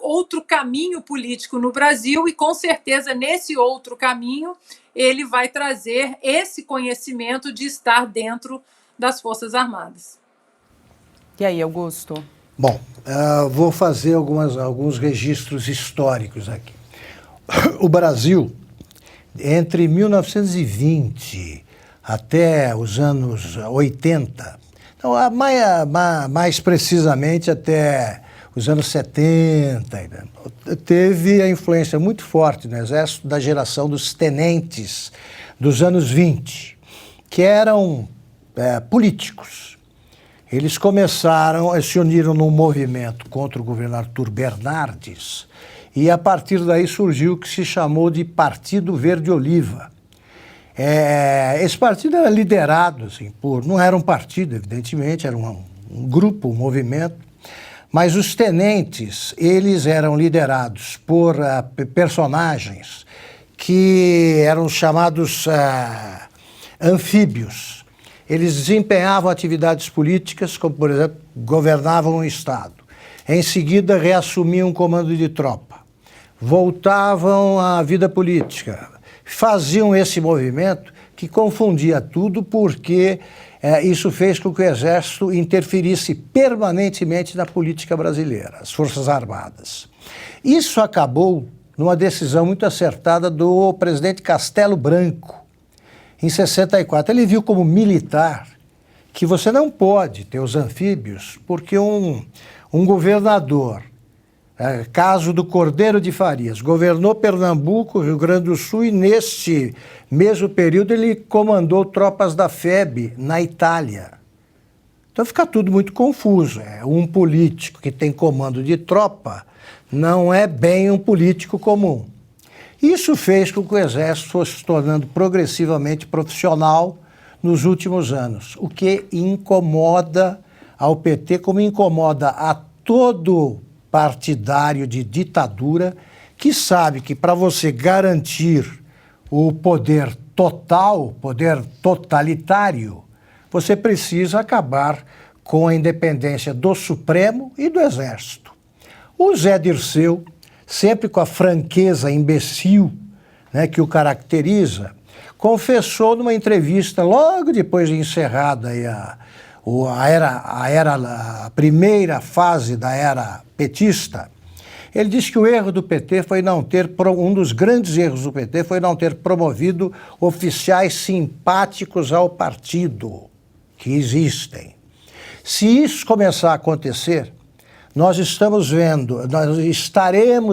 outro caminho político no Brasil, e com certeza nesse outro caminho ele vai trazer esse conhecimento de estar dentro das Forças Armadas. E aí, Augusto? Bom, vou fazer alguns registros históricos aqui. O Brasil, entre 1920 até os anos 80, então, mais precisamente até os anos 70, teve a influência muito forte no Exército da geração dos tenentes dos anos 20, que eram políticos. Eles se uniram num movimento contra o governo Arthur Bernardes, e a partir daí surgiu o que se chamou de Partido Verde Oliva. Esse partido era liderado, assim, não era um partido, evidentemente, era um grupo, um movimento, mas os tenentes, eles eram liderados por personagens que eram chamados anfíbios. Eles desempenhavam atividades políticas, como, por exemplo, governavam um Estado. Em seguida, reassumiam um comando de tropa. Voltavam à vida política. Faziam esse movimento que confundia tudo, porque isso fez com que o Exército interferisse permanentemente na política brasileira, as Forças Armadas. Isso acabou numa decisão muito acertada do presidente Castelo Branco, em 64, ele viu como militar que você não pode ter os anfíbios, porque um governador, caso do Cordeiro de Farias, governou Pernambuco, Rio Grande do Sul, e neste mesmo período ele comandou tropas da FEB na Itália. Então fica tudo muito confuso. Um político que tem comando de tropa não é bem um político comum. Isso fez com que o Exército fosse se tornando progressivamente profissional nos últimos anos, o que incomoda ao PT, como incomoda a todo partidário de ditadura que sabe que para você garantir o poder total, poder totalitário, você precisa acabar com a independência do Supremo e do Exército. O Zé Dirceu, sempre com a franqueza imbecil, né, que o caracteriza, confessou numa entrevista, logo depois de encerrada a primeira fase da era petista, ele disse que o erro do PT foi um dos grandes erros do PT foi não ter promovido oficiais simpáticos ao partido, que existem. Se isso começar a acontecer, nós estaremos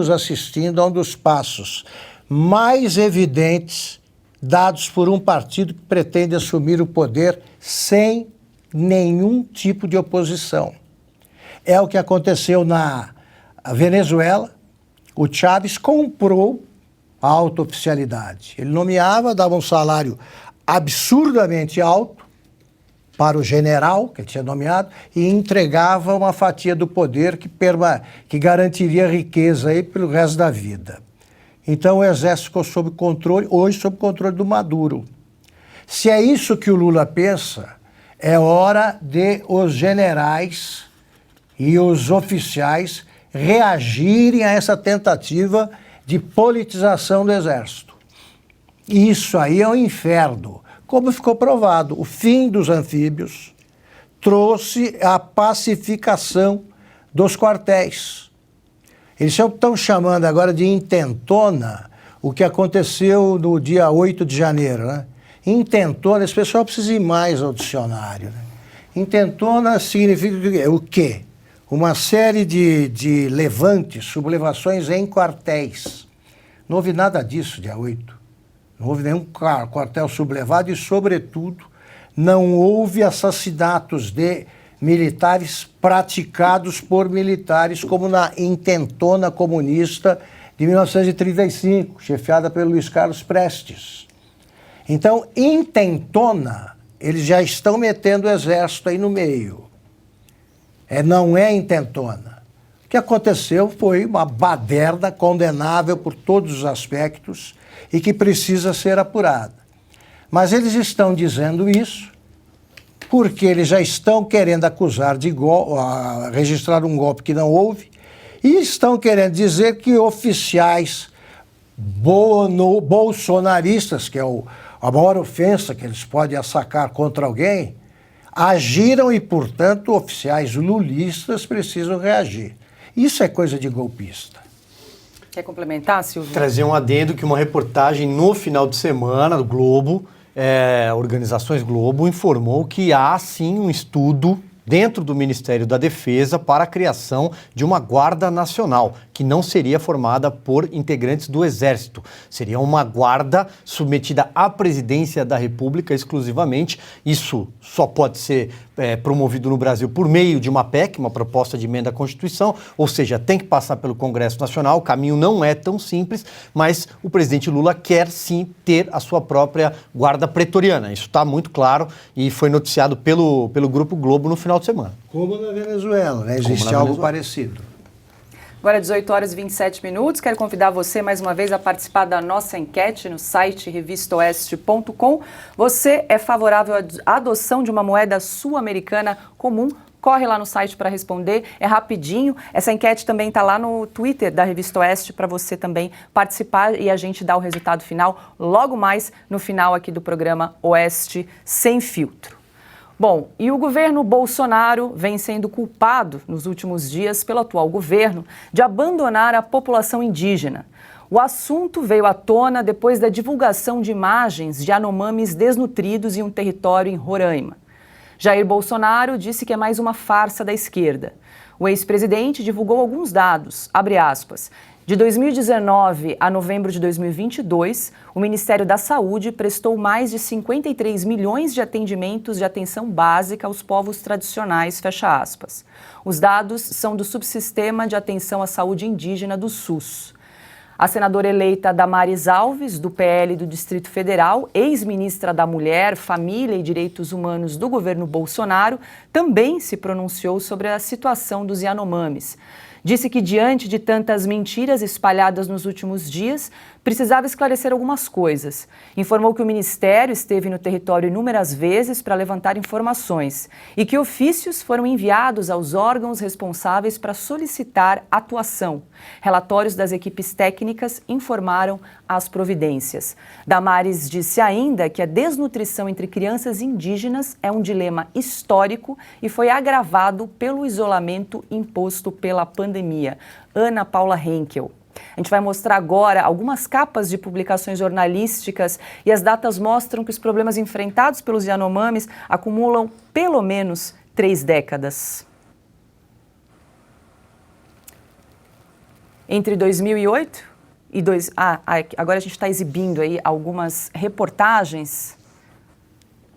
assistindo a um dos passos mais evidentes dados por um partido que pretende assumir o poder sem nenhum tipo de oposição. É o que aconteceu na Venezuela, O Chávez comprou a alta oficialidade. Ele nomeava, dava um salário absurdamente alto para o general, que ele tinha nomeado, e entregava uma fatia do poder que garantiria riqueza aí pelo resto da vida. Então o exército ficou sob controle, hoje sob controle do Maduro. Se é isso que o Lula pensa, é hora de os generais e os oficiais reagirem a essa tentativa de politização do exército. Isso aí é um inferno. Como ficou provado, o fim dos anfíbios trouxe a pacificação dos quartéis. Eles estão chamando agora de intentona o que aconteceu no dia 8 de janeiro, né? Intentona, esse pessoal precisa ir mais ao dicionário, né? Intentona significa o quê? Uma série de levantes, sublevações em quartéis. Não houve nada disso dia 8. Não houve nenhum quartel sublevado e, sobretudo, não houve assassinatos de militares praticados por militares, como na intentona comunista de 1935, chefiada pelo Luiz Carlos Prestes. Então, intentona, eles já estão metendo o exército aí no meio. Não é intentona. O que aconteceu foi uma baderna condenável por todos os aspectos e que precisa ser apurada. Mas eles estão dizendo isso porque eles já estão querendo acusar de registrar um golpe que não houve e estão querendo dizer que oficiais bolsonaristas, que é a maior ofensa que eles podem assacar contra alguém, agiram e, portanto, oficiais lulistas precisam reagir. Isso é coisa de golpista. Quer complementar, Silvio? Trazer um adendo que uma reportagem no final de semana do Globo, Organizações Globo, informou que há sim um estudo dentro do Ministério da Defesa para a criação de uma Guarda Nacional, que não seria formada por integrantes do Exército. Seria uma guarda submetida à Presidência da República exclusivamente. Isso só pode ser promovido no Brasil por meio de uma PEC, uma proposta de emenda à Constituição, ou seja, tem que passar pelo Congresso Nacional. O caminho não é tão simples, mas o presidente Lula quer sim ter a sua própria Guarda Pretoriana. Isso está muito claro e foi noticiado pelo Grupo Globo no final de semana. Como na Venezuela, né? Existe algo parecido. Agora, 18 horas e 27 minutos. Quero convidar você mais uma vez a participar da nossa enquete no site revistaoeste.com. Você é favorável à adoção de uma moeda sul-americana comum? Corre lá no site para responder, é rapidinho. Essa enquete também está lá no Twitter da Revista Oeste para você também participar e a gente dá o resultado final logo mais no final aqui do programa Oeste Sem Filtro. Bom, e o governo Bolsonaro vem sendo culpado nos últimos dias pelo atual governo de abandonar a população indígena. O assunto veio à tona depois da divulgação de imagens de Yanomamis desnutridos em um território em Roraima. Jair Bolsonaro disse que é mais uma farsa da esquerda. O ex-presidente divulgou alguns dados, abre aspas. De 2019 a novembro de 2022, o Ministério da Saúde prestou mais de 53 milhões de atendimentos de atenção básica aos povos tradicionais, fecha aspas. Os dados são do Subsistema de Atenção à Saúde Indígena do SUS. A senadora eleita Damares Alves, do PL do Distrito Federal, ex-ministra da Mulher, Família e Direitos Humanos do governo Bolsonaro, também se pronunciou sobre a situação dos Yanomamis. Disse que, diante de tantas mentiras espalhadas nos últimos dias, precisava esclarecer algumas coisas. Informou que o Ministério esteve no território inúmeras vezes para levantar informações e que ofícios foram enviados aos órgãos responsáveis para solicitar atuação. Relatórios das equipes técnicas informaram as providências. Damares disse ainda que a desnutrição entre crianças indígenas é um dilema histórico e foi agravado pelo isolamento imposto pela pandemia. Ana Paula Henkel. A gente vai mostrar agora algumas capas de publicações jornalísticas e as datas mostram que os problemas enfrentados pelos Yanomamis acumulam pelo menos 3 décadas. Entre 2008 e agora a gente está exibindo aí algumas reportagens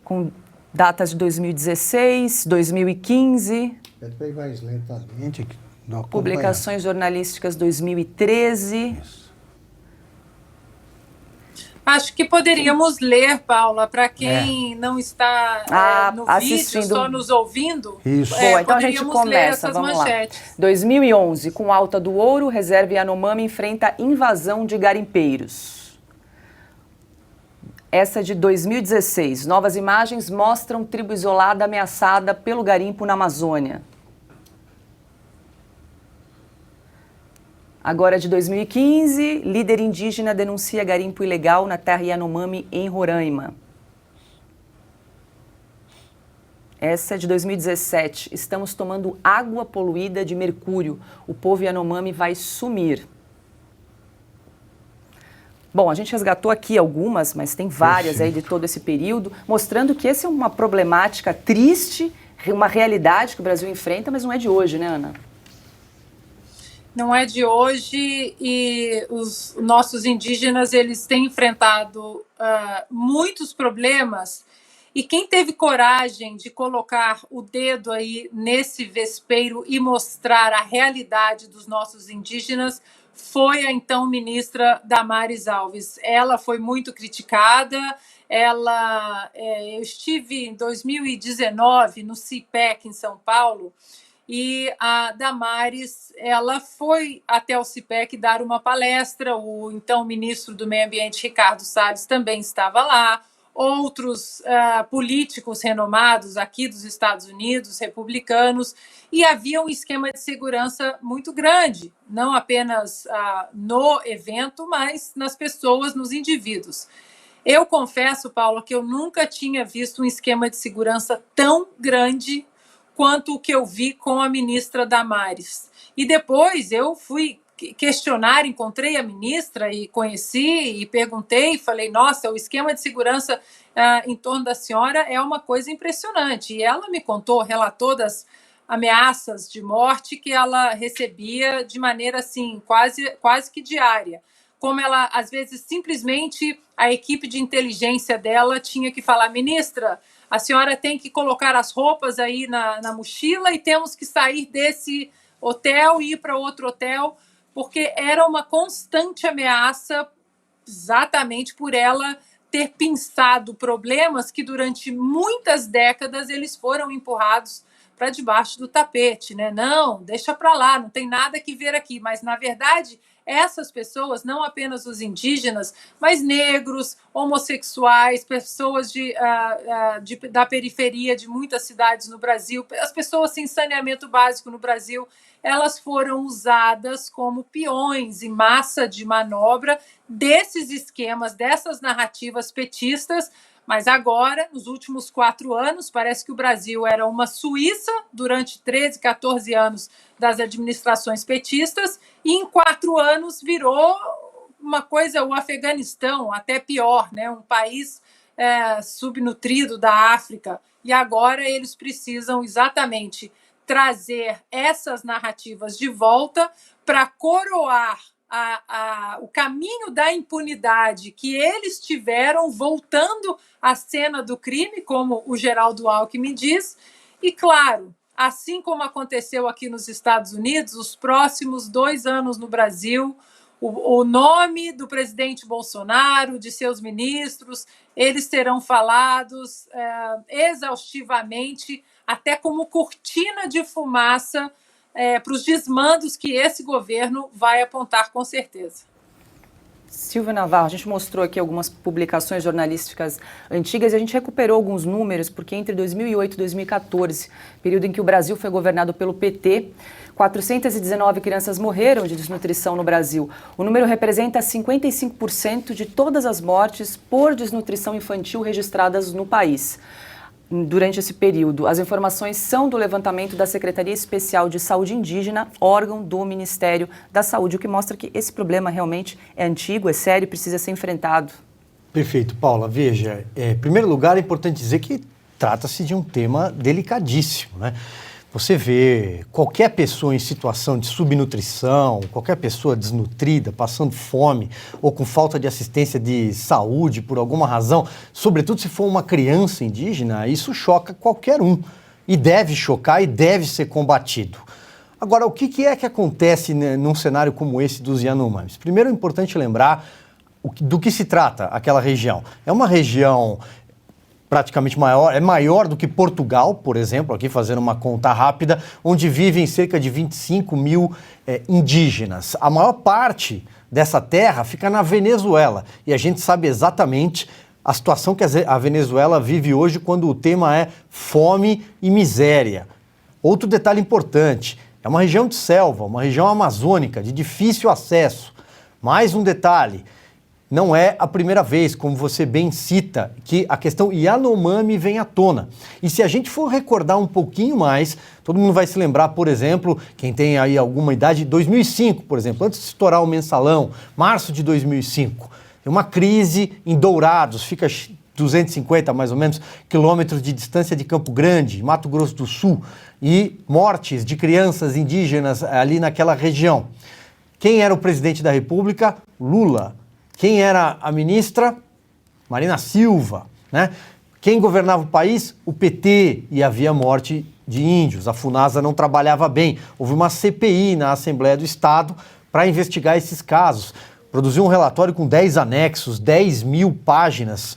com datas de 2016, 2015. Pode pegar mais lentamente aqui. Não acompanhamos. Publicações jornalísticas 2013. Isso. Acho que poderíamos ler, Paula, para quem não está no assistindo. vídeo, só nos ouvindo. Isso. Boa, então a gente poderíamos ler começa, essas vamos manchetes. lá. 2011, com alta do ouro, reserva Yanomami enfrenta invasão de garimpeiros. Essa de 2016, novas imagens mostram tribo isolada ameaçada pelo garimpo na Amazônia. Agora de 2015, líder indígena denuncia garimpo ilegal na terra Yanomami, em Roraima. Essa é de 2017. Estamos tomando água poluída de mercúrio. O povo Yanomami vai sumir. Bom, a gente resgatou aqui algumas, mas tem várias aí de todo esse período, mostrando que essa é uma problemática triste, uma realidade que o Brasil enfrenta, mas não é de hoje, né, Ana? Não é de hoje, e os nossos indígenas eles têm enfrentado muitos problemas, e quem teve coragem de colocar o dedo aí nesse vespeiro e mostrar a realidade dos nossos indígenas foi a então ministra Damares Alves. Ela foi muito criticada. Eu estive em 2019 no CIPEC em São Paulo, e a Damares, ela foi até o CIPEC dar uma palestra. O então ministro do Meio Ambiente, Ricardo Salles, também estava lá. Outros políticos renomados aqui dos Estados Unidos, republicanos, e havia um esquema de segurança muito grande, não apenas no evento, mas nas pessoas, nos indivíduos. Eu confesso, Paulo, que eu nunca tinha visto um esquema de segurança tão grande quanto o que eu vi com a ministra Damares. E depois eu fui questionar, encontrei a ministra e conheci e perguntei, falei, nossa, o esquema de segurança em torno da senhora é uma coisa impressionante. E ela me contou, relatou das ameaças de morte que ela recebia de maneira assim, quase que diária. Como ela, às vezes, simplesmente a equipe de inteligência dela tinha que falar, ministra, a senhora tem que colocar as roupas aí na mochila e temos que sair desse hotel e ir para outro hotel, porque era uma constante ameaça, exatamente por ela ter pensado problemas que durante muitas décadas eles foram empurrados para debaixo do tapete, né? Não, deixa para lá, não tem nada que ver aqui. Mas, na verdade, essas pessoas, não apenas os indígenas, mas negros, homossexuais, pessoas da periferia de muitas cidades no Brasil, as pessoas sem saneamento básico no Brasil, elas foram usadas como peões em massa de manobra desses esquemas, dessas narrativas petistas. Mas agora, nos últimos 4 anos, parece que o Brasil era uma Suíça durante 13, 14 anos das administrações petistas, e em 4 anos virou uma coisa, o Afeganistão, até pior, né? Um país subnutrido da África. E agora eles precisam exatamente trazer essas narrativas de volta para coroar o caminho da impunidade que eles tiveram voltando à cena do crime, como o Geraldo Alckmin diz. E, claro, assim como aconteceu aqui nos Estados Unidos, os próximos 2 anos no Brasil, o nome do presidente Bolsonaro, de seus ministros, eles serão falados exaustivamente, até como cortina de fumaça para os desmandos que esse governo vai apontar com certeza. Silvia Navarro, a gente mostrou aqui algumas publicações jornalísticas antigas e a gente recuperou alguns números, porque entre 2008 e 2014, período em que o Brasil foi governado pelo PT, 419 crianças morreram de desnutrição no Brasil. O número representa 55% de todas as mortes por desnutrição infantil registradas no país. Durante esse período, as informações são do levantamento da Secretaria Especial de Saúde Indígena, órgão do Ministério da Saúde, o que mostra que esse problema realmente é antigo, é sério e precisa ser enfrentado. Perfeito, Paula. Veja, em primeiro lugar, é importante dizer que trata-se de um tema delicadíssimo, né? Você vê qualquer pessoa em situação de subnutrição, qualquer pessoa desnutrida, passando fome ou com falta de assistência de saúde por alguma razão, sobretudo se for uma criança indígena, isso choca qualquer um e deve chocar e deve ser combatido. Agora, o que é que acontece num cenário como esse dos Yanomamis? Primeiro é importante lembrar do que se trata aquela região. É uma região praticamente maior, é maior do que Portugal, por exemplo, aqui fazendo uma conta rápida, onde vivem cerca de 25 mil indígenas. A maior parte dessa terra fica na Venezuela e a gente sabe exatamente a situação que a Venezuela vive hoje quando o tema é fome e miséria. Outro detalhe importante, é uma região de selva, uma região amazônica, de difícil acesso. Mais um detalhe, não é a primeira vez, como você bem cita, que a questão Yanomami vem à tona. E se a gente for recordar um pouquinho mais, todo mundo vai se lembrar, por exemplo, quem tem aí alguma idade, 2005, por exemplo, antes de estourar o mensalão, março de 2005, tem uma crise em Dourados, fica 250 mais ou menos quilômetros de distância de Campo Grande, Mato Grosso do Sul, e mortes de crianças indígenas ali naquela região. Quem era o presidente da República? Lula. Quem era a ministra? Marina Silva, né? Quem governava o país? O PT, e havia morte de índios. A FUNASA não trabalhava bem. Houve uma CPI na Assembleia do Estado para investigar esses casos. Produziu um relatório com 10 anexos, 10 mil páginas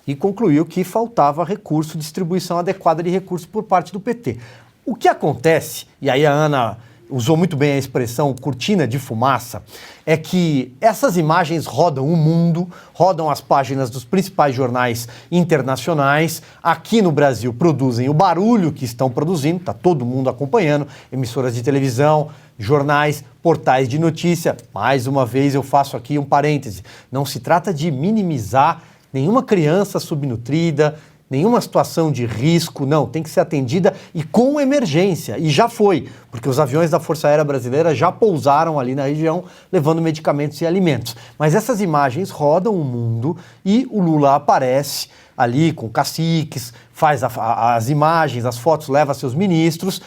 e concluiu que faltava recurso, distribuição adequada de recursos por parte do PT. O que acontece, e aí a Ana usou muito bem a expressão cortina de fumaça, é que essas imagens rodam o mundo, rodam as páginas dos principais jornais internacionais, aqui no Brasil produzem o barulho que estão produzindo, está todo mundo acompanhando, emissoras de televisão, jornais, portais de notícia. Mais uma vez eu faço aqui um parêntese, não se trata de minimizar nenhuma criança subnutrida, nenhuma situação de risco, não, tem que ser atendida e com emergência, e já foi, porque os aviões da Força Aérea Brasileira já pousaram ali na região, levando medicamentos e alimentos. Mas essas imagens rodam o mundo e o Lula aparece ali com caciques, faz as imagens, as fotos, leva seus ministros,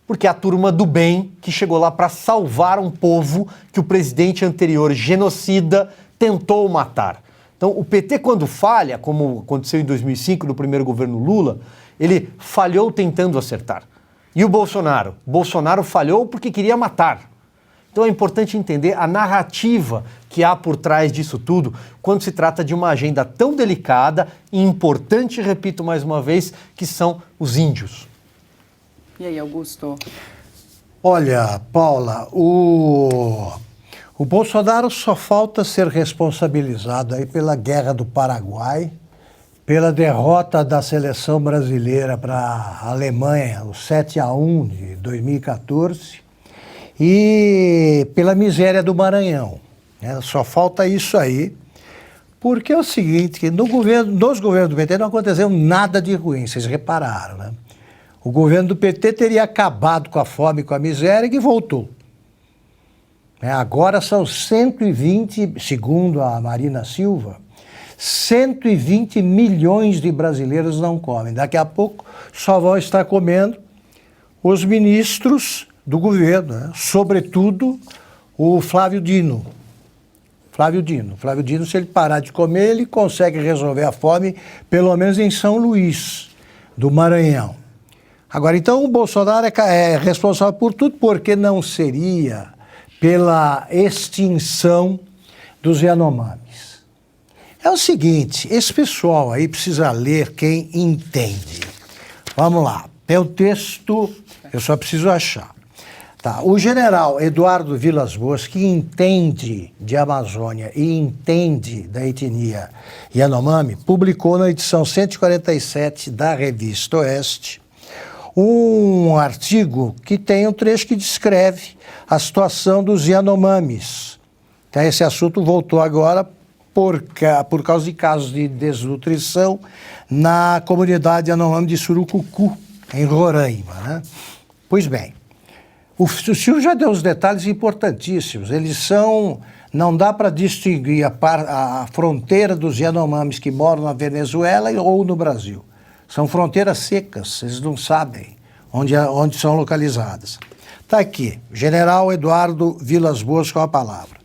porque é a turma do bem que chegou lá para salvar um povo que o presidente anterior, genocida, tentou matar. Então, o PT, quando falha, como aconteceu em 2005, no primeiro governo Lula, ele falhou tentando acertar. E o Bolsonaro? Bolsonaro falhou porque queria matar. Então, é importante entender a narrativa que há por trás disso tudo, quando se trata de uma agenda tão delicada e importante, repito mais uma vez, que são os índios. E aí, Augusto? Olha, Paula, o Bolsonaro só falta ser responsabilizado aí pela guerra do Paraguai, pela derrota da seleção brasileira para a Alemanha, o 7-1 de 2014, e pela miséria do Maranhão. Só falta isso aí, porque é o seguinte, que nos governos do PT não aconteceu nada de ruim, vocês repararam, né? O governo do PT teria acabado com a fome e com a miséria e voltou. Agora são 120, segundo a Marina Silva, 120 milhões de brasileiros não comem. Daqui a pouco só vão estar comendo os ministros do governo, né? Sobretudo o Flávio Dino. Flávio Dino, se ele parar de comer, ele consegue resolver a fome, pelo menos em São Luís, do Maranhão. Agora, então, o Bolsonaro é responsável por tudo, porque não seria pela extinção dos Yanomamis. É o seguinte, esse pessoal aí precisa ler quem entende. Vamos lá, tem o texto, eu só preciso achar. Tá. O general Eduardo Vilas Boas, que entende de Amazônia e entende da etnia Yanomami, publicou na edição 147 da Revista Oeste um artigo que tem um trecho que descreve a situação dos Yanomamis. Então, esse assunto voltou agora por causa de casos de desnutrição na comunidade Yanomami de Surucucu, em Roraima, né? Pois bem, o senhor já deu os detalhes importantíssimos. Eles são... Não dá para distinguir a fronteira dos Yanomamis que moram na Venezuela ou no Brasil. São fronteiras secas, eles não sabem onde são localizadas. Está aqui, General Eduardo Vilas Boas com a palavra.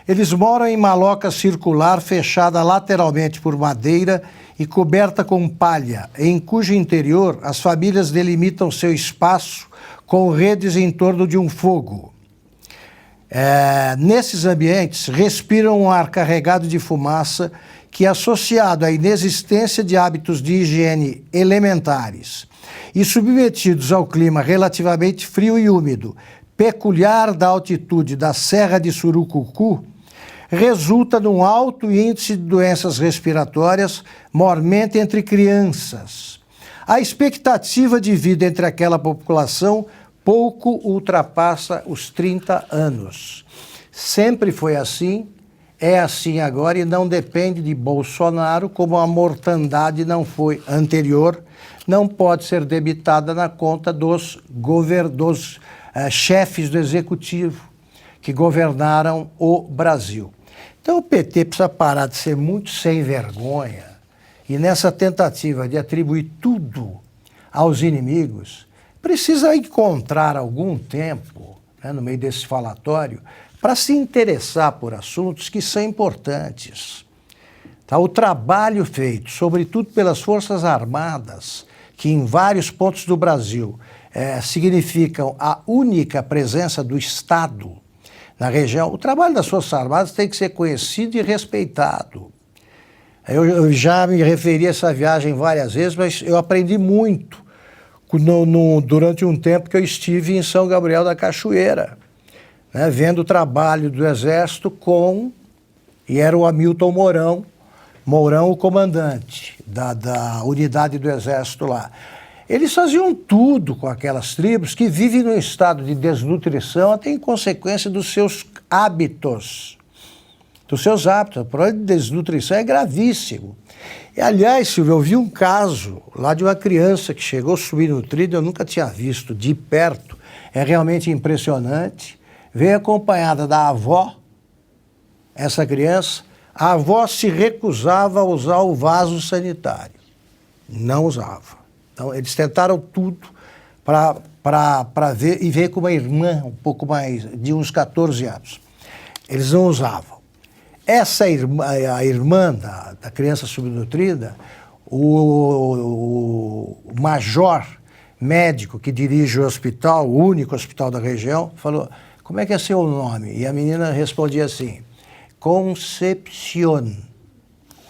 Eles moram em maloca circular fechada lateralmente por madeira e coberta com palha, em cujo interior as famílias delimitam seu espaço com redes em torno de um fogo. Nesses ambientes, respiram um ar carregado de fumaça que, associado à inexistência de hábitos de higiene elementares e submetidos ao clima relativamente frio e úmido, peculiar da altitude da Serra de Surucucu, resulta num alto índice de doenças respiratórias, mormente entre crianças. A expectativa de vida entre aquela população pouco ultrapassa os 30 anos. Sempre foi assim, é assim agora e não depende de Bolsonaro, como a mortandade não foi anterior, não pode ser debitada na conta dos chefes do executivo que governaram o Brasil. Então o PT precisa parar de ser muito sem vergonha e nessa tentativa de atribuir tudo aos inimigos, precisa encontrar algum tempo, no meio desse falatório, para se interessar por assuntos que são importantes. Tá? O trabalho feito, sobretudo pelas Forças Armadas, que em vários pontos do Brasil significam a única presença do Estado na região, o trabalho das Forças Armadas tem que ser conhecido e respeitado. Eu já me referi a essa viagem várias vezes, mas eu aprendi muito durante um tempo que eu estive em São Gabriel da Cachoeira, vendo o trabalho do Exército e era o Hamilton Mourão o comandante da unidade do Exército lá. Eles faziam tudo com aquelas tribos que vivem num estado de desnutrição até em consequência dos seus hábitos. O problema de desnutrição é gravíssimo. E, aliás, Silvio, eu vi um caso lá de uma criança que chegou subnutrida, eu nunca tinha visto de perto, é realmente impressionante. Veio acompanhada da avó, essa criança, a avó se recusava a usar o vaso sanitário, não usava. Então, eles tentaram tudo para ver, e veio com uma irmã, um pouco mais, de uns 14 anos. Eles não usavam. A irmã da criança subnutrida, o major médico que dirige o hospital, o único hospital da região, falou, como é que é seu nome? E a menina respondia assim, Concepción,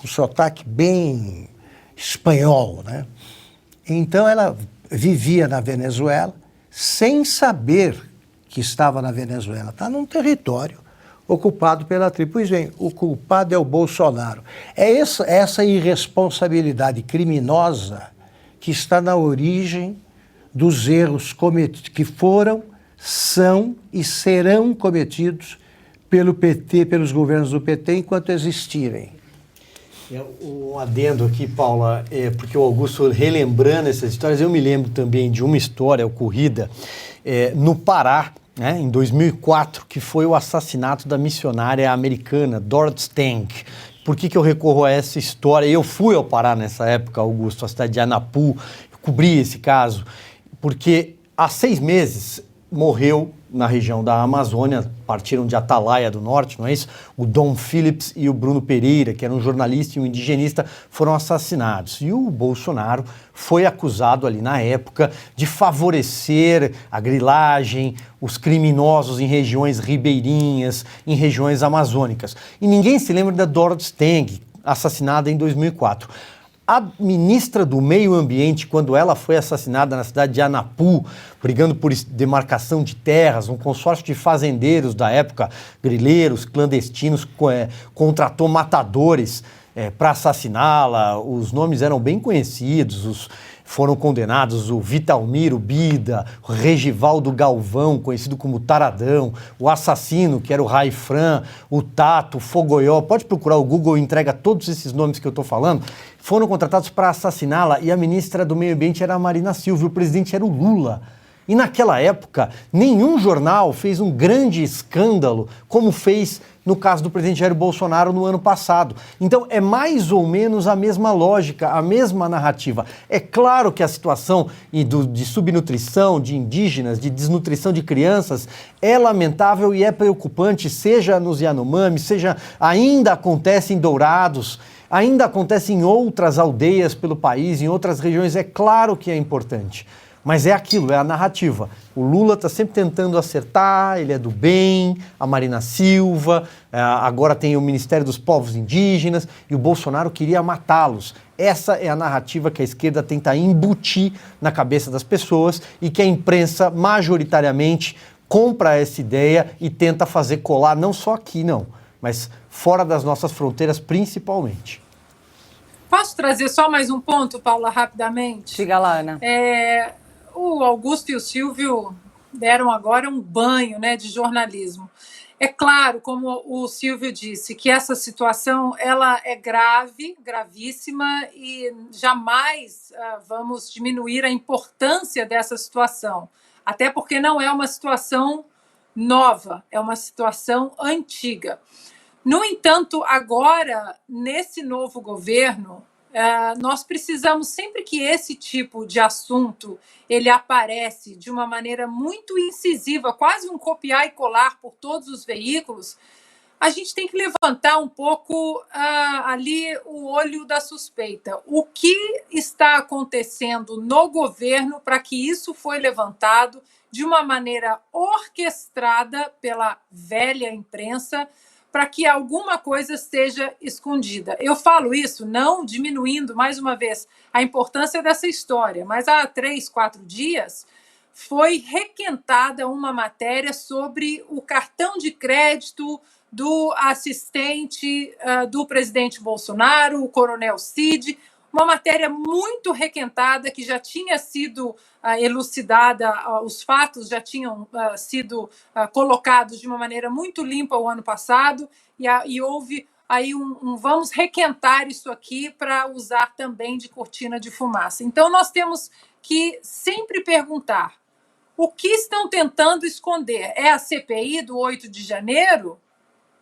um sotaque bem espanhol, né? Então ela vivia na Venezuela sem saber que estava na Venezuela. Está num território ocupado pela tribo. Pois bem, o culpado é o Bolsonaro. É essa irresponsabilidade criminosa que está na origem dos erros que foram, são e serão cometidos pelo PT, pelos governos do PT, enquanto existirem. Um adendo aqui, Paula, porque o Augusto relembrando essas histórias, eu me lembro também de uma história ocorrida no Pará, em 2004, que foi o assassinato da missionária americana Dorothy Stang. Por que eu recorro a essa história? Eu fui ao Pará nessa época, Augusto, a cidade de Anapu, cobri esse caso, porque há 6 meses morreu na região da Amazônia, partiram de Atalaia do Norte, não é isso? O Dom Phillips e o Bruno Pereira, que era um jornalista e um indigenista, foram assassinados. E o Bolsonaro foi acusado ali na época de favorecer a grilagem, os criminosos em regiões ribeirinhas, em regiões amazônicas. E ninguém se lembra da Dorothy Stang, assassinada em 2004. A ministra do Meio Ambiente, quando ela foi assassinada na cidade de Anapu, brigando por demarcação de terras, um consórcio de fazendeiros da época, grileiros, clandestinos, contratou matadores para assassiná-la. Os nomes eram bem conhecidos, foram condenados o Vitalmiro Bida, o Regivaldo Galvão, conhecido como Taradão, o assassino, que era o Raifran, o Tato, o Fogoió. Pode procurar, o Google entrega todos esses nomes que eu estou falando. Foram contratados para assassiná-la e a ministra do Meio Ambiente era a Marina Silva, o presidente era o Lula. E naquela época, nenhum jornal fez um grande escândalo como fez no caso do presidente Jair Bolsonaro no ano passado. Então, é mais ou menos a mesma lógica, a mesma narrativa. É claro que a situação de subnutrição de indígenas, de desnutrição de crianças, é lamentável e é preocupante, seja nos Yanomami, seja ainda acontece em Dourados. ainda acontece em outras aldeias pelo país, em outras regiões, é claro que é importante. Mas é aquilo, é a narrativa. O Lula está sempre tentando acertar, ele é do bem, a Marina Silva, agora tem o Ministério dos Povos Indígenas, e o Bolsonaro queria matá-los. Essa é a narrativa que a esquerda tenta embutir na cabeça das pessoas e que a imprensa, majoritariamente, compra essa ideia e tenta fazer colar, não só aqui, não, mas fora das nossas fronteiras, principalmente. Posso trazer só mais um ponto, Paula, rapidamente? Diga lá, Ana. O Augusto e o Silvio deram agora um banho, né, de jornalismo. É claro, como o Silvio disse, que essa situação ela é grave, gravíssima, e jamais vamos diminuir a importância dessa situação. Até porque não é uma situação nova, é uma situação antiga. No entanto, agora, nesse novo governo, nós precisamos, sempre que esse tipo de assunto ele aparece de uma maneira muito incisiva, quase um copiar e colar por todos os veículos, a gente tem que levantar um pouco ali o olho da suspeita. O que está acontecendo no governo para que isso foi levantado de uma maneira orquestrada pela velha imprensa, para que alguma coisa seja escondida. Eu falo isso não diminuindo, mais uma vez, a importância dessa história, mas há 3, 4 dias foi requentada uma matéria sobre o cartão de crédito do assistente do presidente Bolsonaro, o coronel Cid, uma matéria muito requentada que já tinha sido elucidada, os fatos já tinham sido colocados de uma maneira muito limpa o ano passado, e houve aí vamos requentar isso aqui para usar também de cortina de fumaça. Então, nós temos que sempre perguntar o que estão tentando esconder. É a CPI do 8 de janeiro?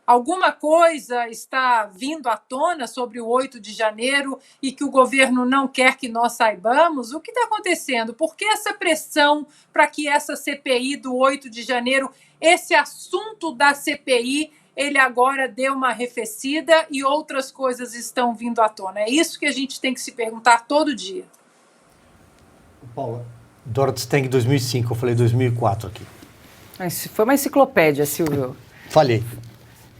Alguma coisa está vindo à tona sobre o 8 de janeiro e que o governo não quer que nós saibamos? O que está acontecendo? Por que essa pressão para que essa CPI do 8 de janeiro, esse assunto da CPI, ele agora dê uma arrefecida e outras coisas estão vindo à tona? É isso que a gente tem que se perguntar todo dia. Paula, Dorothy Stang 2005, eu falei 2004 aqui. Foi uma enciclopédia, Silvio. Falei.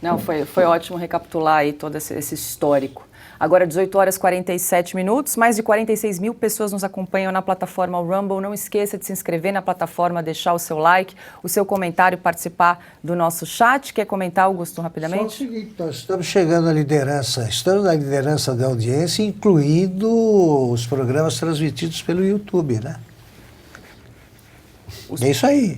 Não, foi ótimo recapitular aí todo esse histórico. Agora, 18h47, mais de 46 mil pessoas nos acompanham na plataforma Rumble. Não esqueça de se inscrever na plataforma, deixar o seu like, o seu comentário, participar do nosso chat. Quer comentar, Augusto, rapidamente? Só o seguinte, nós estamos chegando à liderança, estamos na liderança da audiência, incluindo os programas transmitidos pelo YouTube, né? É isso aí,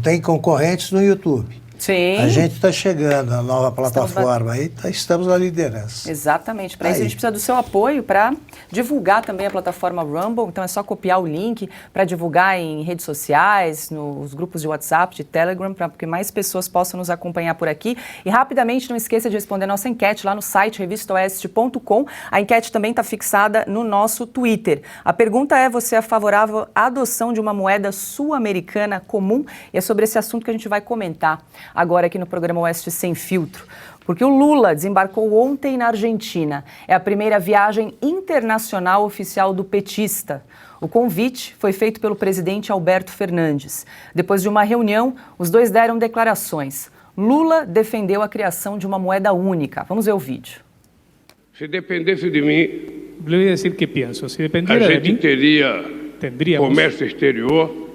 tem concorrentes no YouTube. Sim. A gente está chegando na nova plataforma, aí estamos na liderança. Exatamente. Para isso a gente precisa do seu apoio para divulgar também a plataforma Rumble. Então é só copiar o link para divulgar em redes sociais, nos grupos de WhatsApp, de Telegram, para que mais pessoas possam nos acompanhar por aqui. E rapidamente, não esqueça de responder a nossa enquete lá no site revistaoeste.com. A enquete também está fixada no nosso Twitter. A pergunta é: você é favorável à adoção de uma moeda sul-americana comum? E é sobre esse assunto que a gente vai comentar agora aqui no programa Oeste Sem Filtro, porque o Lula desembarcou ontem na Argentina. É a primeira viagem internacional oficial do petista. O convite foi feito pelo presidente Alberto Fernandes. Depois de uma reunião, os dois deram declarações. Lula defendeu a criação de uma moeda única. Vamos ver o vídeo. Se dependesse de mim, le voy a decir qué pienso. Si a dependiera de gente mí, teria comércio exterior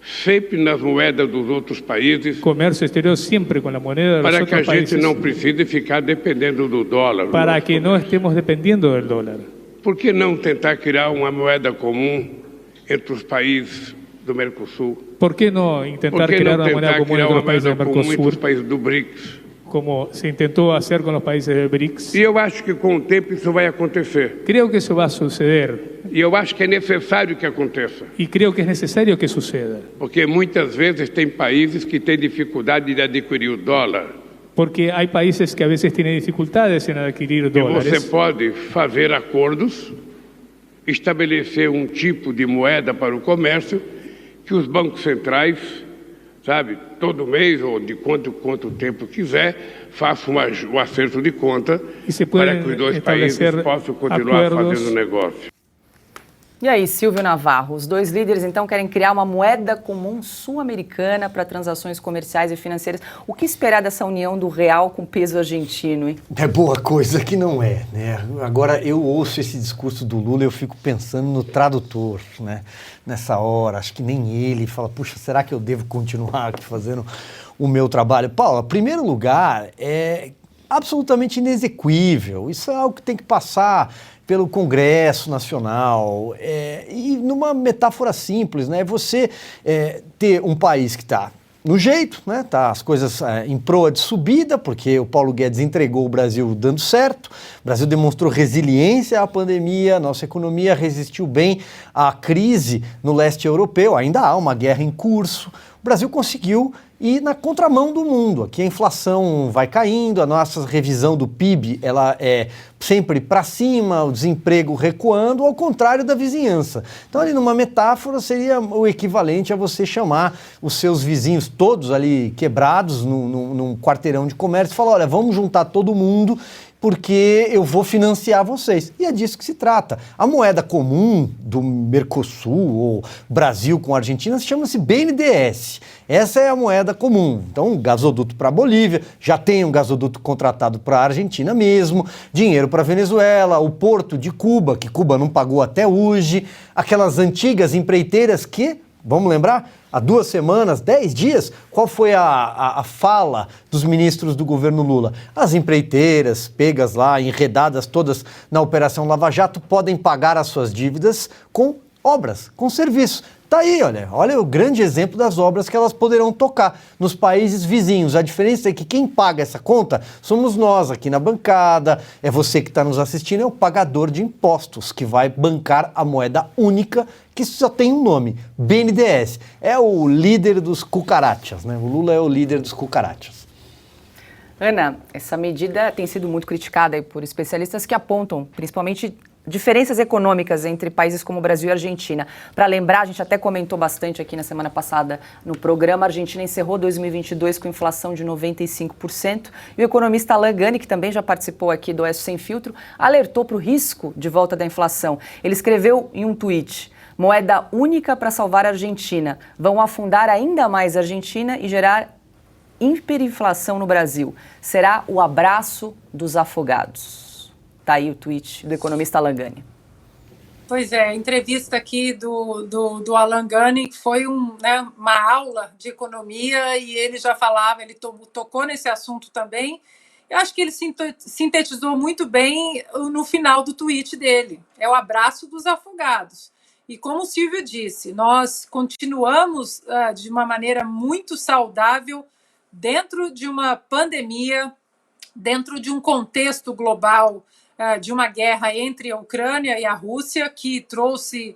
sempre nas moedas dos outros países, comercio exterior siempre con la moneda de los para que a otros gente países, não precise ficar dependendo do dólar. para que no estemos dependiendo del dólar. Por que não tentar criar uma moeda comum entre os países do Mercosul? ¿Por qué no intentar crear una moneda común entre los países del Mercosur, os países do BRICS? como se intentó hacer con los países del BRICS? E eu acho que com o tempo isso vai acontecer. Creo que eso va a suceder. E eu acho que é necessário que aconteça. Y creo que es necesario que suceda. Porque muitas vezes tem países que têm dificuldade de adquirir o dólar. Porque hay países que a veces tienen dificultades en adquirir dólares. Você pode fazer acordos, estabelecer um tipo de moeda para o comércio que os bancos centrais sabe? Todo mês ou de quanto tempo quiser, faça um acerto de conta para que os dois países possam continuar fazendo negócio. E aí, Silvio Navarro, os dois líderes então querem criar uma moeda comum sul-americana para transações comerciais e financeiras. O que esperar dessa união do real com peso argentino, hein? É boa coisa que não é, né? Agora, eu ouço esse discurso do Lula e eu fico pensando no tradutor, né? Nessa hora, acho que nem ele fala, puxa, será que eu devo continuar aqui fazendo o meu trabalho? Paulo, em primeiro lugar, é absolutamente inexequível. Isso é algo que tem que passar pelo Congresso Nacional, e numa metáfora simples, né? Você ter um país que está no jeito, né? Tá as coisas em proa de subida, porque o Paulo Guedes entregou o Brasil dando certo, o Brasil demonstrou resiliência à pandemia, nossa economia resistiu bem à crise no leste europeu, ainda há uma guerra em curso, o Brasil conseguiu ir na contramão do mundo. Aqui a inflação vai caindo, a nossa revisão do PIB ela é sempre para cima, o desemprego recuando, ao contrário da vizinhança. Então ali numa metáfora seria o equivalente a você chamar os seus vizinhos todos ali quebrados num quarteirão de comércio e falar, olha, vamos juntar todo mundo porque eu vou financiar vocês. E é disso que se trata. A moeda comum do Mercosul, ou Brasil com a Argentina, chama-se BNDES. Essa é a moeda comum. Então, um gasoduto para a Bolívia, já tem um gasoduto contratado para a Argentina mesmo, dinheiro para a Venezuela, o porto de Cuba, que Cuba não pagou até hoje, aquelas antigas empreiteiras que, vamos lembrar, há 2 semanas, 10 dias, qual foi a fala dos ministros do governo Lula? As empreiteiras, pegas lá, enredadas todas na Operação Lava Jato, podem pagar as suas dívidas com obras, com serviços. Tá aí, olha o grande exemplo das obras que elas poderão tocar nos países vizinhos. A diferença é que quem paga essa conta somos nós aqui na bancada, é você que está nos assistindo, é o pagador de impostos que vai bancar a moeda única que só tem um nome, BNDES. É o líder dos cucarachas, né? O Lula é o líder dos cucarachas. Ana, essa medida tem sido muito criticada aí por especialistas que apontam, principalmente, diferenças econômicas entre países como o Brasil e a Argentina. Para lembrar, a gente até comentou bastante aqui na semana passada no programa, a Argentina encerrou 2022 com inflação de 95%, e o economista Alan Gani, que também já participou aqui do Oeste Sem Filtro, alertou para o risco de volta da inflação. Ele escreveu em um tweet: moeda única para salvar a Argentina, vão afundar ainda mais a Argentina e gerar hiperinflação no Brasil. Será o abraço dos afogados. Tá aí o tweet do economista Alan Gani. Pois é, a entrevista aqui do Alan Gani foi uma aula de economia, e ele já falava, ele tocou nesse assunto também. Eu acho que ele sintetizou muito bem no final do tweet dele. É o abraço dos afogados. E como o Silvio disse, nós continuamos de uma maneira muito saudável dentro de uma pandemia, dentro de um contexto global de uma guerra entre a Ucrânia e a Rússia, que trouxe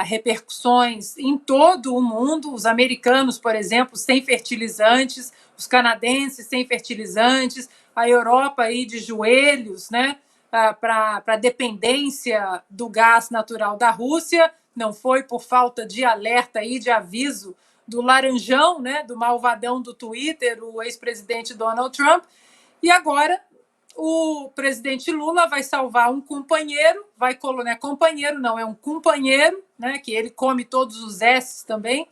repercussões em todo o mundo. Os americanos, por exemplo, sem fertilizantes, os canadenses sem fertilizantes, a Europa aí de joelhos, né, para a dependência do gás natural da Rússia. Não foi por falta de alerta e de aviso do laranjão, né, do malvadão do Twitter, o ex-presidente Donald Trump. E agora o presidente Lula vai salvar um companheiro, é um companheiro, né, que ele come todos os S's também,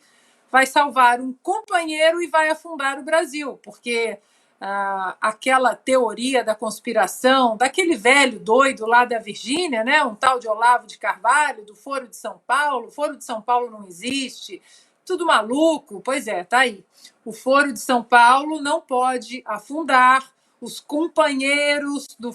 vai salvar um companheiro e vai afundar o Brasil, porque aquela teoria da conspiração, daquele velho doido lá da Virgínia, né, um tal de Olavo de Carvalho, do Foro de São Paulo, o Foro de São Paulo não existe, tudo maluco. Pois é, tá aí. O Foro de São Paulo não pode afundar, os companheiros do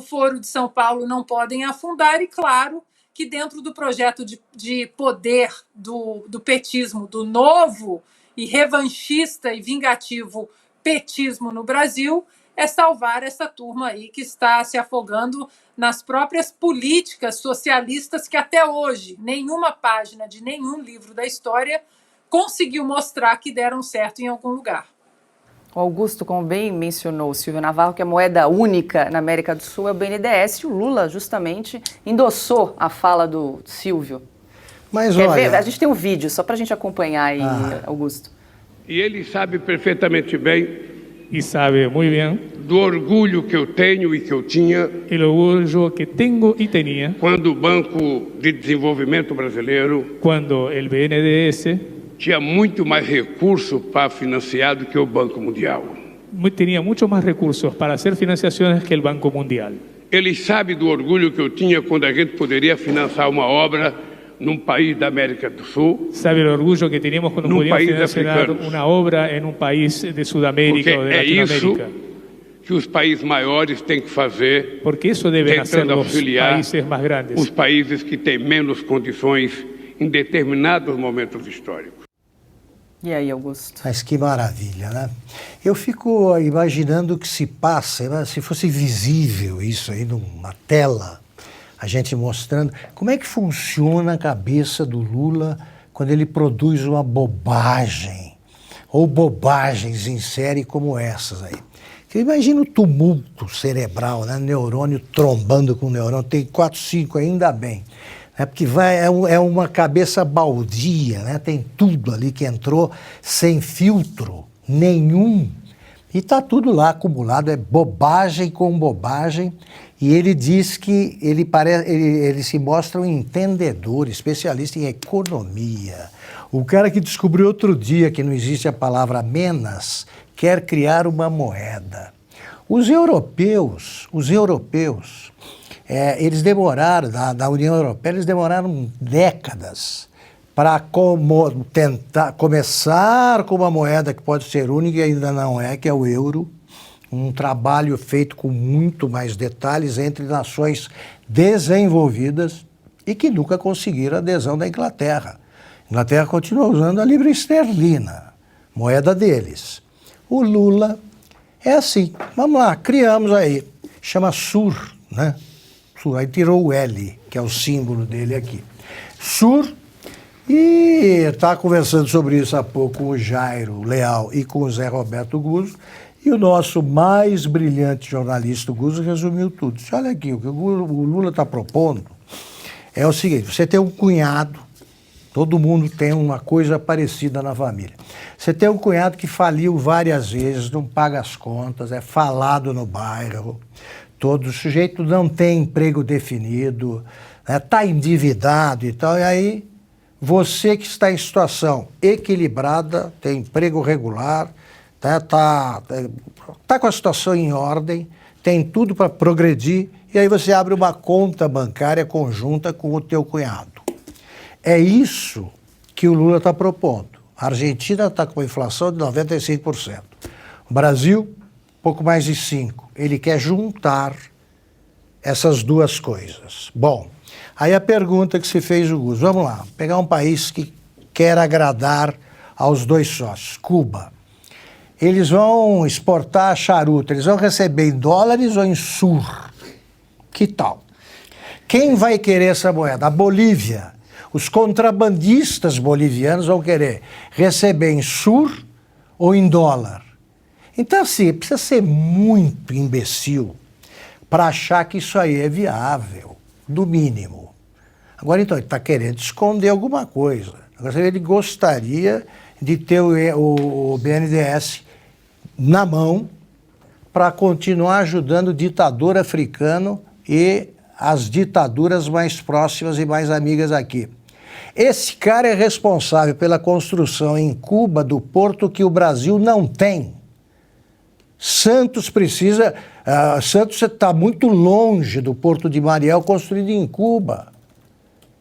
Foro de São Paulo não podem afundar, e claro que dentro do projeto de poder do petismo, do novo e revanchista e vingativo petismo no Brasil, é salvar essa turma aí que está se afogando nas próprias políticas socialistas que até hoje nenhuma página de nenhum livro da história conseguiu mostrar que deram certo em algum lugar. O Augusto, como bem mencionou o Silvio Navarro, que a moeda única na América do Sul é o BNDES, e o Lula justamente endossou a fala do Silvio. Mas Quer olha... ver? A gente tem um vídeo, só para a gente acompanhar aí, Augusto. E ele sabe perfeitamente bem y sabe muy bien do orgulho que eu tenho e que eu tinha el orgullo que tengo y tenía quando o Banco de Desenvolvimento Brasileiro cuando el BNDES tinha muito mais recurso para financiar do que o Banco Mundial. tenía muchos más recursos para hacer financiaciones que el Banco Mundial. Ele sabe do orgulho que eu tinha quando a gente poderia financiar uma obra num país da América do Sul. Sabe el orgullo que teníamos cuando podíamos financiar una obra en un país de Sudamérica o de Latinoamérica. Que os países maiores têm que fazer, porque isso devem hacer tentando los auxiliar países más grandes. Os países que têm menos condições em determinados momentos históricos. E aí, Augusto? Mas que maravilha, né? Eu fico imaginando o que se passa, se fosse visível isso aí numa tela, a gente mostrando como é que funciona a cabeça do Lula quando ele produz uma bobagem, ou bobagens em série como essas aí. Você imagina o tumulto cerebral, né? Neurônio trombando com neurônio, tem 4, 5 ainda bem. Porque é uma cabeça baldia, né? Tem tudo ali que entrou sem filtro nenhum. E está tudo lá acumulado, é bobagem com bobagem. E ele diz que ele se mostra um entendedor, especialista em economia. O cara que descobriu outro dia que não existe a palavra menos, quer criar uma moeda. Os europeus, eles demoraram, da União Europeia, eles demoraram décadas para tentar começar com uma moeda que pode ser única e ainda não é, que é o euro. Um trabalho feito com muito mais detalhes entre nações desenvolvidas e que nunca conseguiram a adesão da Inglaterra. A Inglaterra continua usando a libra esterlina, moeda deles. O Lula é assim, vamos lá, criamos aí, chama SUR, né? SUR, aí tirou o L, que é o símbolo dele aqui. SUR, e estava conversando sobre isso há pouco com o Jairo Leal e com o Zé Roberto Guzzo, e o nosso mais brilhante jornalista, o Guzzo, resumiu tudo. Disse, olha aqui, o que o Lula está propondo é o seguinte, você tem um cunhado, todo mundo tem uma coisa parecida na família. Você tem um cunhado que faliu várias vezes, não paga as contas, é falado no bairro, todo sujeito não tem emprego definido, está endividado e tal, e aí você que está em situação equilibrada, tem emprego regular, tá com a situação em ordem, tem tudo para progredir, e aí você abre uma conta bancária conjunta com o teu cunhado. É isso que o Lula está propondo. A Argentina está com uma inflação de 95%. O Brasil, pouco mais de 5%. Ele quer juntar essas duas coisas. Bom, aí a pergunta que se fez o Guzzo, vamos lá, pegar um país que quer agradar aos dois sócios, Cuba. Eles vão exportar charuto, eles vão receber em dólares ou em SUR? Que tal? Quem vai querer essa moeda? A Bolívia. Os contrabandistas bolivianos vão querer receber em SUR ou em dólar. Então, assim, precisa ser muito imbecil para achar que isso aí é viável, no mínimo. Agora, então, ele está querendo esconder alguma coisa. Agora, ele gostaria de ter o BNDES na mão para continuar ajudando o ditador africano e as ditaduras mais próximas e mais amigas aqui. Esse cara é responsável pela construção em Cuba do porto que o Brasil não tem. Santos precisa... Santos está muito longe do Porto de Mariel construído em Cuba.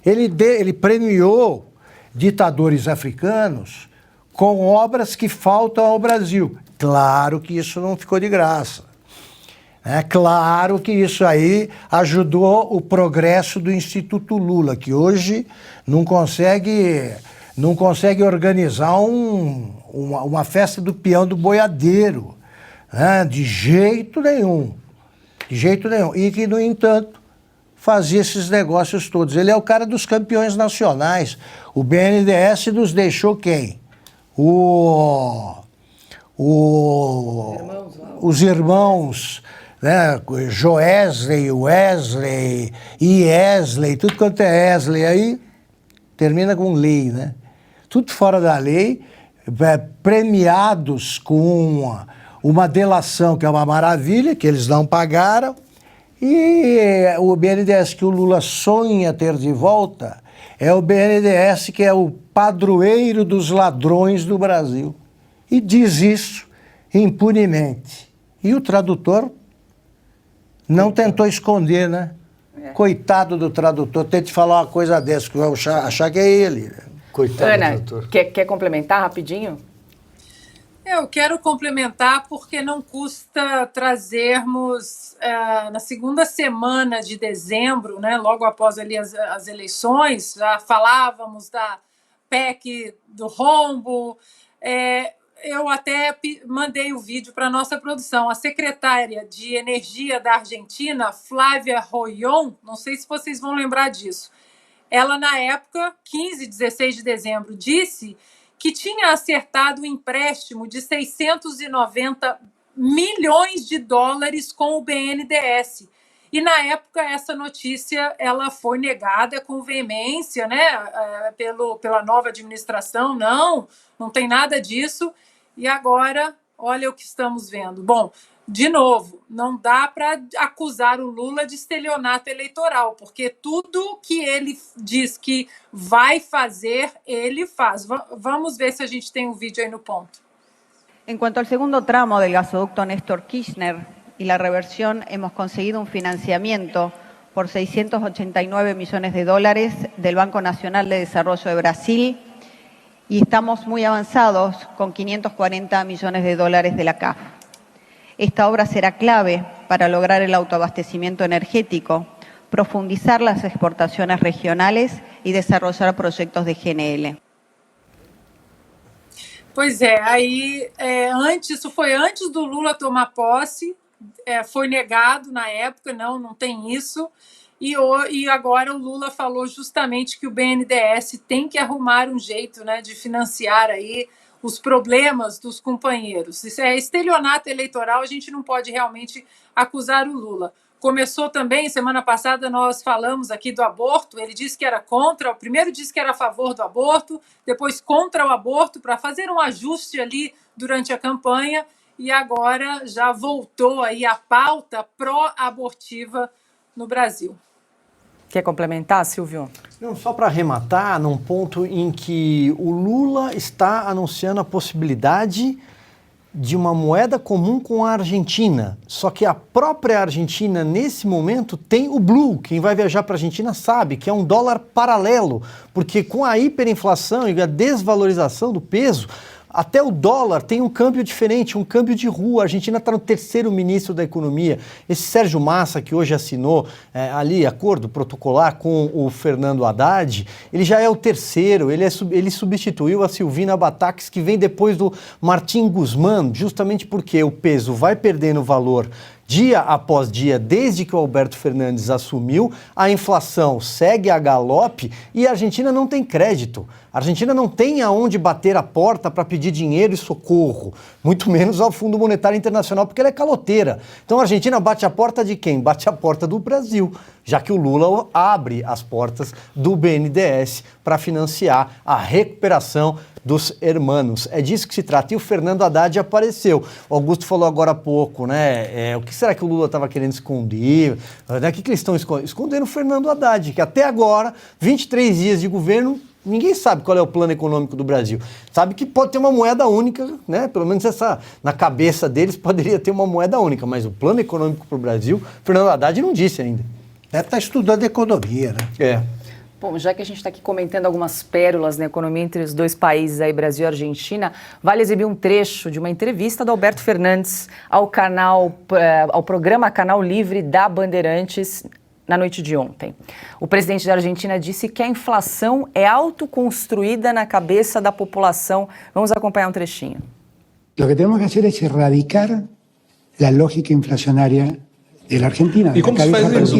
Ele premiou ditadores africanos com obras que faltam ao Brasil. Claro que isso não ficou de graça. É claro que isso aí ajudou o progresso do Instituto Lula, que hoje não consegue organizar uma festa do peão do boiadeiro. De jeito nenhum. De jeito nenhum. E que, no entanto, fazia esses negócios todos. Ele é o cara dos campeões nacionais. O BNDES nos deixou quem? Os irmãos, né? Joesley, Wesley, Iesley, tudo quanto é Wesley aí, termina com lei, né? Tudo fora da lei, premiados com uma delação, que é uma maravilha, que eles não pagaram, e o BNDES que o Lula sonha ter de volta é o BNDES que é o padroeiro dos ladrões do Brasil. E diz isso impunemente. E o tradutor não tentou esconder, né? Coitado do tradutor, tente falar uma coisa dessa, que eu achar que é ele. Coitado Ana, do tradutor. quer complementar rapidinho? Eu quero complementar porque não custa trazermos na segunda semana de dezembro, né, logo após ali as eleições, já falávamos da PEC do rombo. Eu até mandei o vídeo para a nossa produção. A secretária de Energia da Argentina, Flávia Rollón, não sei se vocês vão lembrar disso, ela na época, 15, 16 de dezembro, disse que tinha acertado um empréstimo de 690 milhões de dólares com o BNDES. E, na época, essa notícia ela foi negada com veemência, né, pela nova administração. Não tem nada disso. E agora, olha o que estamos vendo. Bom, de novo, não dá para acusar o Lula de estelionato eleitoral, porque tudo que ele diz que vai fazer, ele faz. Vamos ver se a gente tem um vídeo aí no ponto. En cuanto al segundo tramo del gasoducto Néstor Kirchner y la reversión, hemos conseguido un financiamiento por 689 millones de dólares del Banco Nacional de Desarrollo de Brasil y estamos muy avanzados con 540 millones de dólares de la CAF. Esta obra será clave para lograr el autoabastecimiento energético, profundizar las exportaciones regionales y desarrollar proyectos de GNL. Pois é, aí isso foi antes do Lula tomar posse, foi negado na época, não tem isso, e agora o Lula falou justamente que o BNDES tem que arrumar um jeito, né, de financiar aí os problemas dos companheiros. Isso é estelionato eleitoral, a gente não pode realmente acusar o Lula. Começou também, semana passada nós falamos aqui do aborto, ele disse que era contra, primeiro disse que era a favor do aborto, depois contra o aborto, para fazer um ajuste ali durante a campanha, e agora já voltou aí a pauta pró-abortiva no Brasil. Quer complementar, Silvio? Não, só para arrematar, num ponto em que o Lula está anunciando a possibilidade de uma moeda comum com a Argentina. Só que a própria Argentina, nesse momento, tem o Blue. Quem vai viajar para a Argentina sabe que é um dólar paralelo, porque com a hiperinflação e a desvalorização do peso, até o dólar tem um câmbio diferente, um câmbio de rua. A Argentina está no terceiro ministro da Economia. Esse Sérgio Massa, que hoje assinou ali acordo protocolar com o Fernando Haddad, ele já é o terceiro. Ele substituiu a Silvina Bataques, que vem depois do Martim Guzmán, justamente porque o peso vai perdendo valor dia após dia, desde que o Alberto Fernandes assumiu, a inflação segue a galope e a Argentina não tem crédito. A Argentina não tem aonde bater a porta para pedir dinheiro e socorro, muito menos ao Fundo Monetário Internacional, porque ela é caloteira. Então a Argentina bate a porta de quem? Bate a porta do Brasil, já que o Lula abre as portas do BNDES para financiar a recuperação dos hermanos. É disso que se trata. E o Fernando Haddad apareceu. O Augusto falou agora há pouco, né? O que será que o Lula estava querendo esconder? O que eles estão escondendo? Escondendo o Fernando Haddad, que até agora, 23 dias de governo, ninguém sabe qual é o plano econômico do Brasil. Sabe que pode ter uma moeda única, né? Pelo menos na cabeça deles poderia ter uma moeda única, mas o plano econômico para o Brasil, Fernando Haddad não disse ainda. Está estudando economia, né? Bom, já que a gente está aqui comentando algumas pérolas na economia entre os dois países, aí, Brasil e Argentina, vale exibir um trecho de uma entrevista do Alberto Fernandes ao programa Canal Livre da Bandeirantes na noite de ontem. O presidente da Argentina disse que a inflação é autoconstruída na cabeça da população. Vamos acompanhar um trechinho. O que temos que fazer é erradicar a lógica inflacionária de la Argentina. ¿Y cómo se hace eso?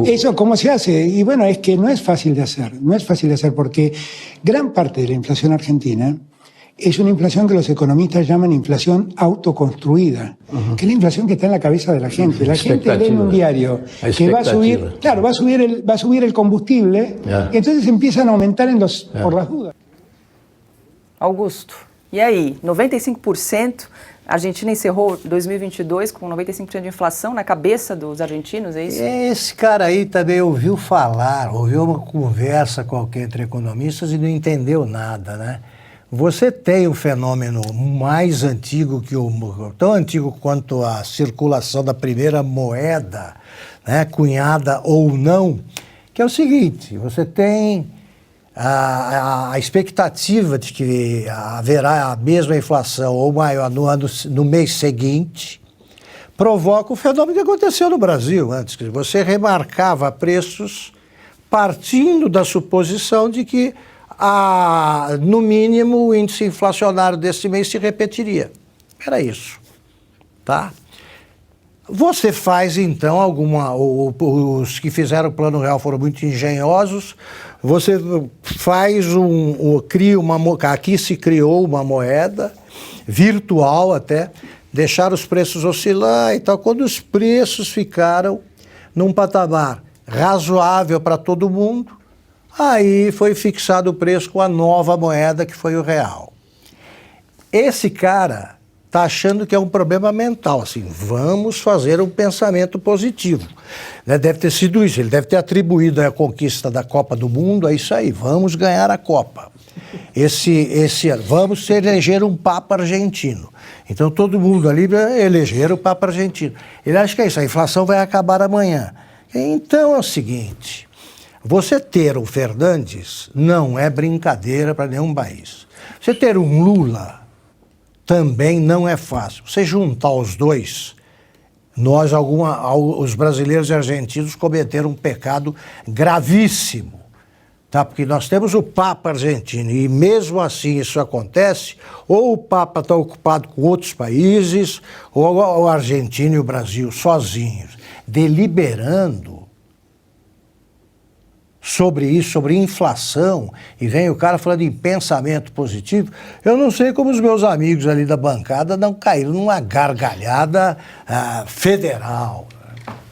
Eso, ¿cómo se hace? Y bueno, es que no es fácil de hacer, porque gran parte de la inflación argentina es una inflación que los economistas llaman inflación autoconstruida, que es la inflación que está en la cabeza de la gente. La gente lee en un diario que va a subir, claro, va a subir el combustible, y entonces empiezan a aumentar por las dudas. Augusto, e aí, 95%, a Argentina encerrou 2022 com 95% de inflação na cabeça dos argentinos, é isso? Esse cara aí também ouviu uma conversa qualquer entre economistas e não entendeu nada, né? Você tem um fenômeno mais antigo tão antigo quanto a circulação da primeira moeda, né, cunhada ou não, que é o seguinte: você tem a expectativa de que haverá a mesma inflação ou maior no mês seguinte, provoca o fenômeno que aconteceu no Brasil antes, que você remarcava preços partindo da suposição de que no mínimo o índice inflacionário desse mês se repetiria. Era isso, tá? Você faz então os que fizeram o Plano Real foram muito engenhosos. Você faz aqui se criou uma moeda virtual até, deixar os preços oscilar e tal. Quando os preços ficaram num patamar razoável para todo mundo, aí foi fixado o preço com a nova moeda, que foi o real. Esse cara está achando que é um problema mental, assim, vamos fazer um pensamento positivo. Né? Deve ter sido isso, ele deve ter atribuído a conquista da Copa do Mundo a isso aí, vamos ganhar a Copa. Vamos eleger um Papa argentino. Então todo mundo ali vai eleger o Papa argentino. Ele acha que é isso, a inflação vai acabar amanhã. Então é o seguinte: você ter um Fernandes não é brincadeira para nenhum país. Você ter um Lula também não é fácil. Você juntar os dois, os brasileiros e argentinos cometeram um pecado gravíssimo, tá? Porque nós temos o Papa argentino e mesmo assim isso acontece, ou o Papa está ocupado com outros países, ou o Argentina e o Brasil sozinhos, deliberando sobre isso, sobre inflação, e vem o cara falando em pensamento positivo. Eu não sei como os meus amigos ali da bancada não caíram numa gargalhada federal.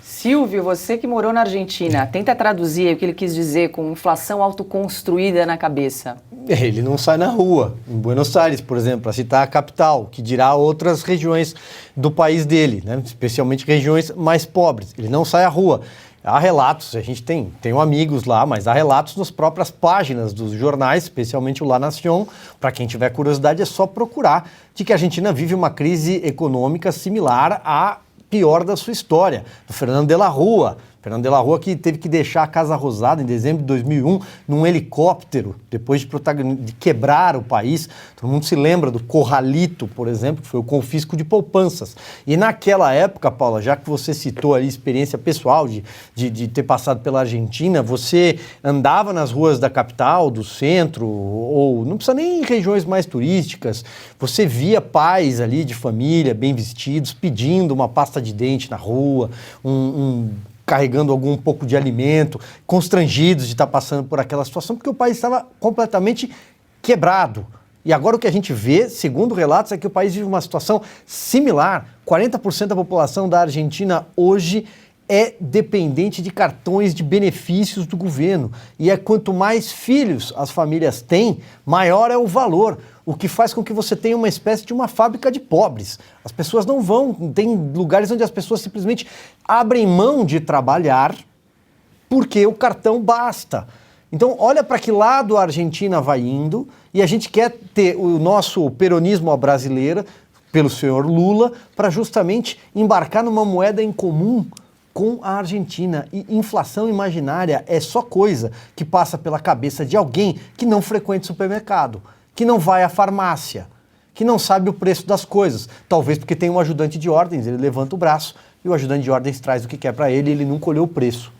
Silvio, você que morou na Argentina, tenta traduzir o que ele quis dizer com inflação autoconstruída na cabeça. Ele não sai na rua, em Buenos Aires, por exemplo, para citar a capital, que dirá outras regiões do país dele, né? Especialmente regiões mais pobres. Ele não sai à rua. Há relatos, a gente tem amigos lá, mas há relatos nas próprias páginas dos jornais, especialmente o La Nación. Para quem tiver curiosidade, é só procurar, de que a Argentina vive uma crise econômica similar à pior da sua história, do Fernando de la Rúa. Fernando de la Rúa, que teve que deixar a Casa Rosada em dezembro de 2001 num helicóptero, depois de quebrar o país. Todo mundo se lembra do Corralito, por exemplo, que foi o confisco de poupanças. E naquela época, Paula, já que você citou ali experiência pessoal de ter passado pela Argentina, você andava nas ruas da capital, do centro, ou não precisa nem em regiões mais turísticas, você via pais ali de família, bem vestidos, pedindo uma pasta de dente na rua, carregando algum pouco de alimento, constrangidos de estar passando por aquela situação, porque o país estava completamente quebrado. E agora o que a gente vê, segundo relatos, é que o país vive uma situação similar. 40% da população da Argentina hoje é dependente de cartões de benefícios do governo. E quanto mais filhos as famílias têm, maior é o valor. O que faz com que você tenha uma espécie de uma fábrica de pobres. As pessoas não vão, tem lugares onde as pessoas simplesmente abrem mão de trabalhar porque o cartão basta. Então, olha para que lado a Argentina vai indo, e a gente quer ter o nosso peronismo à brasileira, pelo senhor Lula, para justamente embarcar numa moeda em comum com a Argentina. E inflação imaginária é só coisa que passa pela cabeça de alguém que não frequenta o supermercado, que não vai à farmácia, que não sabe o preço das coisas. Talvez porque tem um ajudante de ordens, ele levanta o braço e o ajudante de ordens traz o que quer para ele e ele nunca olhou o preço.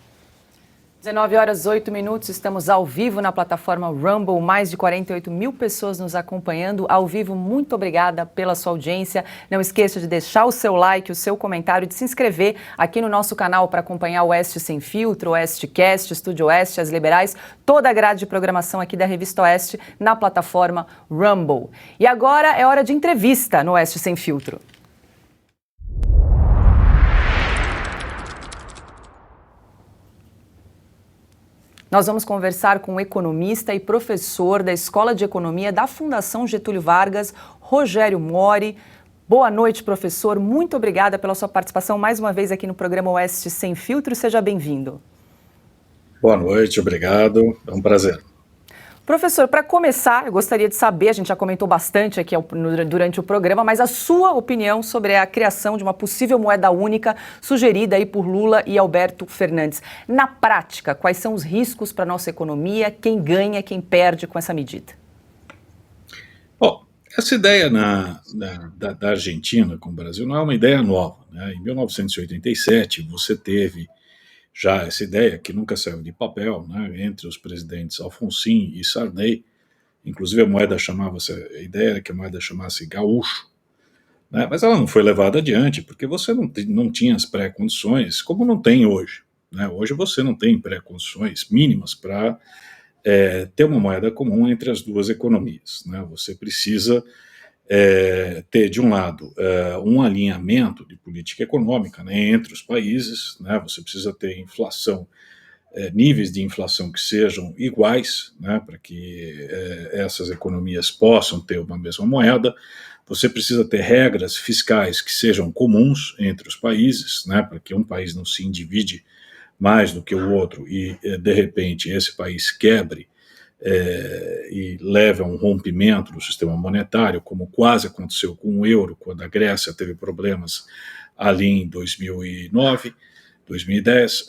19h08, estamos ao vivo na plataforma Rumble, mais de 48 mil pessoas nos acompanhando ao vivo. Muito obrigada pela sua audiência. Não esqueça de deixar o seu like, o seu comentário, de se inscrever aqui no nosso canal para acompanhar o Oeste Sem Filtro, o Oestecast, o Estúdio Oeste, as Liberais, toda a grade de programação aqui da Revista Oeste na plataforma Rumble. E agora é hora de entrevista no Oeste Sem Filtro. Nós vamos conversar com o economista e professor da Escola de Economia da Fundação Getúlio Vargas, Rogério Mori. Boa noite, professor. Muito obrigada pela sua participação mais uma vez aqui no programa Oeste Sem Filtro. Seja bem-vindo. Boa noite, obrigado. É um prazer. Professor, para começar, eu gostaria de saber, a gente já comentou bastante aqui durante o programa, mas a sua opinião sobre a criação de uma possível moeda única sugerida aí por Lula e Alberto Fernandes. Na prática, quais são os riscos para a nossa economia? Quem ganha, quem perde com essa medida? Bom, essa ideia da Argentina com o Brasil não é uma ideia nova, né? Em 1987, você teve já essa ideia, que nunca saiu de papel, né, entre os presidentes Alfonsín e Sarney. Inclusive a ideia era que a moeda chamasse gaúcho, né, mas ela não foi levada adiante, porque você não tinha as pré-condições, como não tem hoje, né? Hoje você não tem pré-condições mínimas para ter uma moeda comum entre as duas economias, né? Você precisa ter, de um lado, um alinhamento de política econômica, né, entre os países, né? Você precisa ter inflação, níveis de inflação que sejam iguais, né, para que essas economias possam ter uma mesma moeda. Você precisa ter regras fiscais que sejam comuns entre os países, né, para que um país não se endivide mais do que o outro e, de repente, esse país quebre e leve a um rompimento do sistema monetário, como quase aconteceu com o euro, quando a Grécia teve problemas ali em 2009, 2010.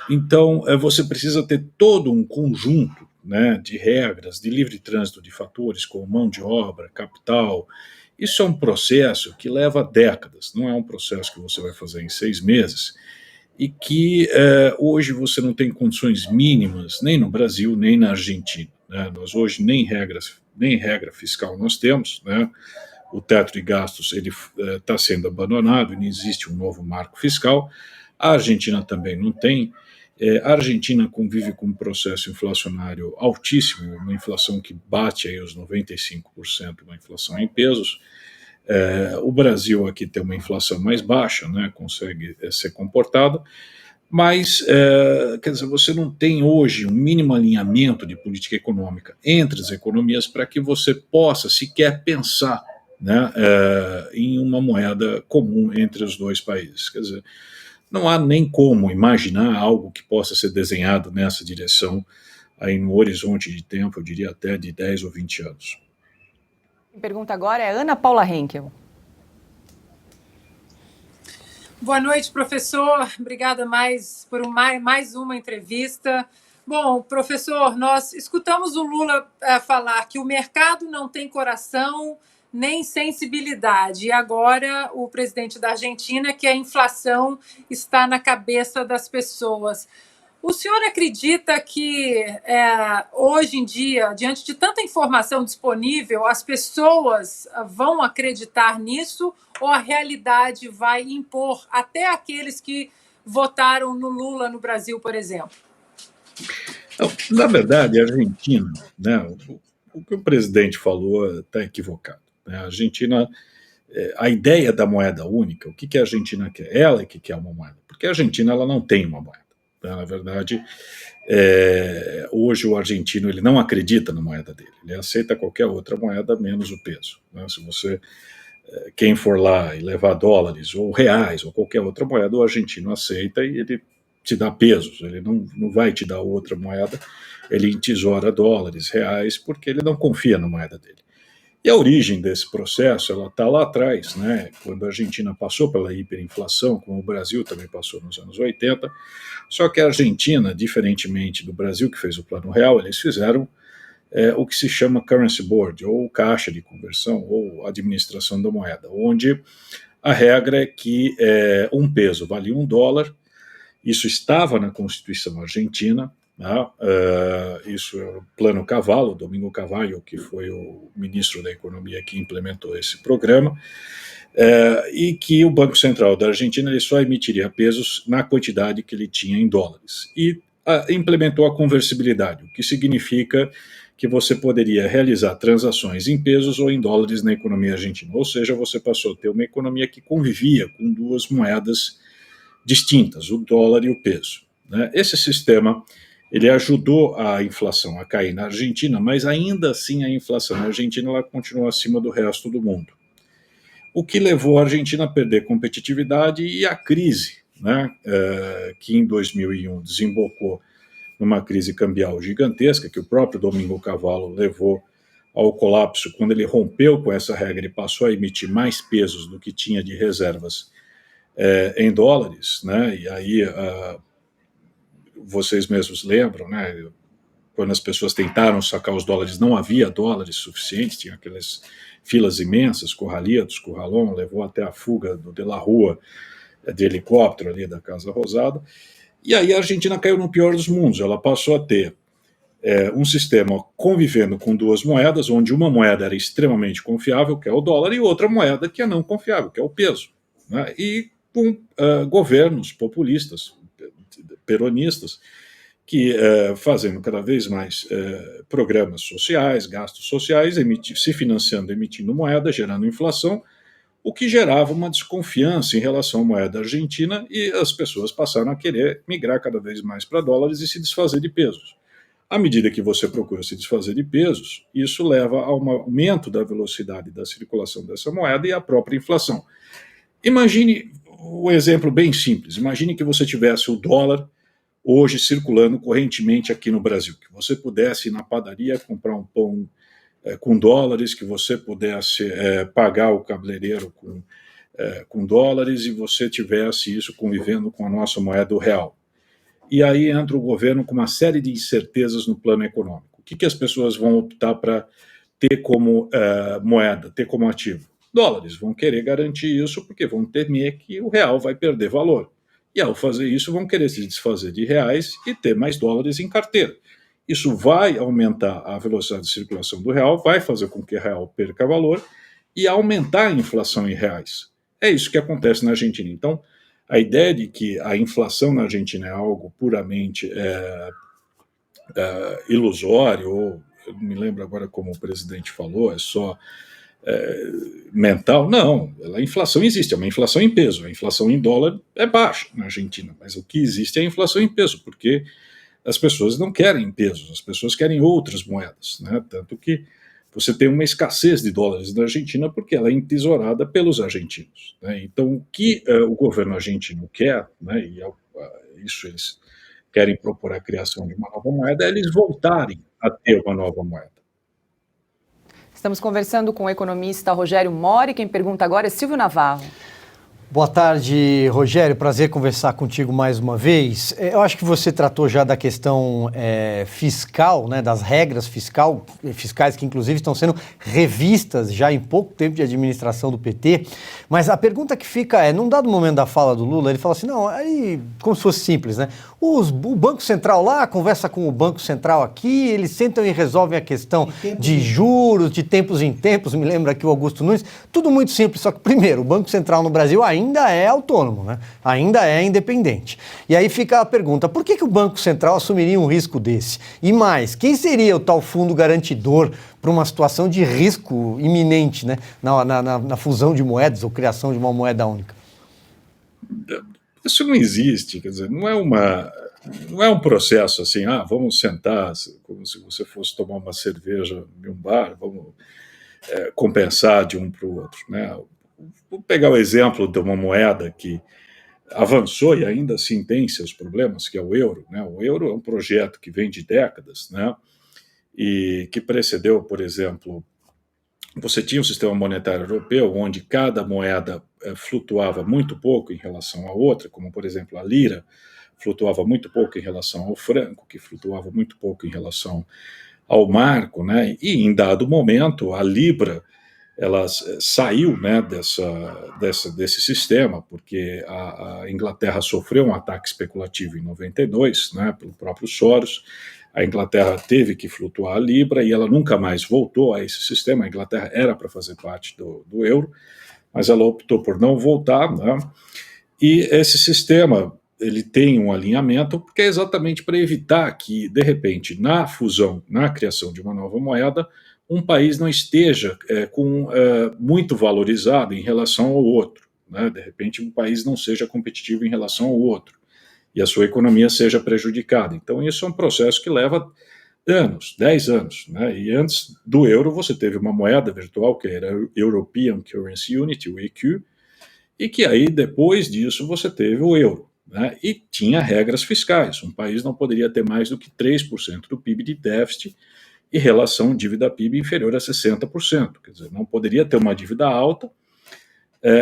Então, você precisa ter todo um conjunto, né, de regras de livre trânsito de fatores, como mão de obra, capital. Isso é um processo que leva décadas, não é um processo que você vai fazer em 6 meses, e que hoje você não tem condições mínimas, nem no Brasil, nem na Argentina, né? Nós hoje nem regra fiscal nós temos, né? O teto de gastos está sendo abandonado, não existe um novo marco fiscal. A Argentina também não tem. A Argentina convive com um processo inflacionário altíssimo, uma inflação que bate aí os 95%, uma inflação em pesos. O Brasil aqui tem uma inflação mais baixa, né, consegue ser comportado, mas, quer dizer, você não tem hoje um mínimo alinhamento de política econômica entre as economias para que você possa sequer pensar, né, em uma moeda comum entre os dois países. Quer dizer, não há nem como imaginar algo que possa ser desenhado nessa direção aí no horizonte de tempo, eu diria até de 10 ou 20 anos. Quem pergunta agora é Ana Paula Henkel. Boa noite, professor. Obrigada por mais uma entrevista. Bom, professor, nós escutamos o Lula falar que o mercado não tem coração nem sensibilidade. E agora o presidente da Argentina, que a inflação está na cabeça das pessoas. O senhor acredita que, hoje em dia, diante de tanta informação disponível, as pessoas vão acreditar nisso ou a realidade vai impor até aqueles que votaram no Lula no Brasil, por exemplo? Na verdade, a Argentina, né, o que o presidente falou está equivocado, né? A Argentina, a ideia da moeda única, o que a Argentina quer? Ela é que quer uma moeda, porque a Argentina ela não tem uma moeda. Na verdade, hoje o argentino ele não acredita na moeda dele, ele aceita qualquer outra moeda menos o peso, né? Se você, quem for lá e levar dólares ou reais ou qualquer outra moeda, o argentino aceita e ele te dá pesos, ele não vai te dar outra moeda, ele entesoura dólares, reais, porque ele não confia na moeda dele. E a origem desse processo, ela está lá atrás, né? Quando a Argentina passou pela hiperinflação, como o Brasil também passou nos anos 80, só que a Argentina, diferentemente do Brasil, que fez o Plano Real, eles fizeram o que se chama Currency Board, ou Caixa de Conversão, ou Administração da Moeda, onde a regra é que um peso vale $1 Isso estava na Constituição argentina, né? Isso é o Plano Cavallo, Domingo Cavallo, que foi o ministro da Economia que implementou esse programa, e que o Banco Central da Argentina ele só emitiria pesos na quantidade que ele tinha em dólares. E implementou a conversibilidade, o que significa que você poderia realizar transações em pesos ou em dólares na economia argentina. Ou seja, você passou a ter uma economia que convivia com duas moedas distintas, o dólar e o peso, né? Esse sistema ele ajudou a inflação a cair na Argentina, mas ainda assim a inflação na Argentina ela continua acima do resto do mundo, o que levou a Argentina a perder competitividade e a crise, né, que em 2001 desembocou numa crise cambial gigantesca, que o próprio Domingo Cavallo levou ao colapso quando ele rompeu com essa regra e passou a emitir mais pesos do que tinha de reservas em dólares, né? E aí vocês mesmos lembram, né? Quando as pessoas tentaram sacar os dólares, não havia dólares suficientes, tinha aquelas filas imensas, Corralitos, Corralón, levou até a fuga do De La Rua de helicóptero ali da Casa Rosada. E aí a Argentina caiu no pior dos mundos, ela passou a ter um sistema convivendo com duas moedas, onde uma moeda era extremamente confiável, que é o dólar, e outra moeda que é não confiável, que é o peso, né? E com governos populistas, peronistas, que fazendo cada vez mais programas sociais, gastos sociais, se financiando, emitindo moeda, gerando inflação, o que gerava uma desconfiança em relação à moeda argentina, e as pessoas passaram a querer migrar cada vez mais para dólares e se desfazer de pesos. À medida que você procura se desfazer de pesos, isso leva a um aumento da velocidade da circulação dessa moeda e à própria inflação. Imagine um exemplo bem simples. Imagine que você tivesse o dólar hoje circulando correntemente aqui no Brasil, que você pudesse ir na padaria comprar um pão com dólares, que você pudesse pagar o cabeleireiro com dólares, e você tivesse isso convivendo com a nossa moeda, o real. E aí entra o governo com uma série de incertezas no plano econômico. O que as pessoas vão optar para ter como moeda, ter como ativo? Dólares. Vão querer garantir isso porque vão temer que o real vai perder valor. E ao fazer isso, vão querer se desfazer de reais e ter mais dólares em carteira. Isso vai aumentar a velocidade de circulação do real, vai fazer com que o real perca valor e aumentar a inflação em reais. É isso que acontece na Argentina. Então, a ideia de que a inflação na Argentina é algo puramente ilusório, ou eu não me lembro agora como o presidente falou, é só mental, não, a inflação existe, é uma inflação em peso, a inflação em dólar é baixa na Argentina, mas o que existe é a inflação em peso, porque as pessoas não querem pesos, as pessoas querem outras moedas, né? Tanto que você tem uma escassez de dólares na Argentina porque ela é entesourada pelos argentinos, né? Então o que o governo argentino quer, né, e isso eles querem propor a criação de uma nova moeda, é eles voltarem a ter uma nova moeda. Estamos conversando com o economista Rogério Mori. Quem pergunta agora é Silvio Navarro. Boa tarde, Rogério. Prazer conversar contigo mais uma vez. Eu acho que você tratou já da questão fiscal, né, das regras fiscais que inclusive estão sendo revistas já em pouco tempo de administração do PT. Mas a pergunta que fica é, num dado momento da fala do Lula, ele fala assim, não, aí como se fosse simples, né? O Banco Central lá conversa com o Banco Central aqui, eles sentam e resolvem a questão de juros, de tempos em tempos, me lembra aqui o Augusto Nunes, tudo muito simples, só que primeiro, o Banco Central no Brasil ainda é autônomo, né? Ainda é independente. E aí fica a pergunta, por que o Banco Central assumiria um risco desse? E mais, quem seria o tal fundo garantidor para uma situação de risco iminente, né? Na fusão de moedas ou criação de uma moeda única? Isso não existe, quer dizer, não é um processo assim, vamos sentar, como se você fosse tomar uma cerveja em um bar, vamos compensar de um para o outro, né? Vou pegar o exemplo de uma moeda que avançou e ainda assim tem seus problemas, que é o euro, né? O euro é um projeto que vem de décadas, né? E que precedeu, por exemplo, você tinha um sistema monetário europeu onde cada moeda flutuava muito pouco em relação à outra, como, por exemplo, a lira flutuava muito pouco em relação ao franco, que flutuava muito pouco em relação ao marco, né? E em dado momento a libra ela saiu, né, desse sistema, porque a Inglaterra sofreu um ataque especulativo em 92, né, pelo próprio Soros. A Inglaterra teve que flutuar a Libra e ela nunca mais voltou a esse sistema. A Inglaterra era para fazer parte do euro, mas ela optou por não voltar, né? E esse sistema ele tem um alinhamento, porque é exatamente para evitar que, de repente, na fusão, na criação de uma nova moeda, um país não esteja muito valorizado em relação ao outro, né? De repente um país não seja competitivo em relação ao outro e a sua economia seja prejudicada. Então isso é um processo que leva anos, 10 anos, né? E antes do euro você teve uma moeda virtual que era o European Currency Unit, o EQ, e que aí depois disso você teve o euro, né? E tinha regras fiscais. Um país não poderia ter mais do que 3% do PIB de déficit e relação dívida-PIB inferior a 60%. Quer dizer, não poderia ter uma dívida alta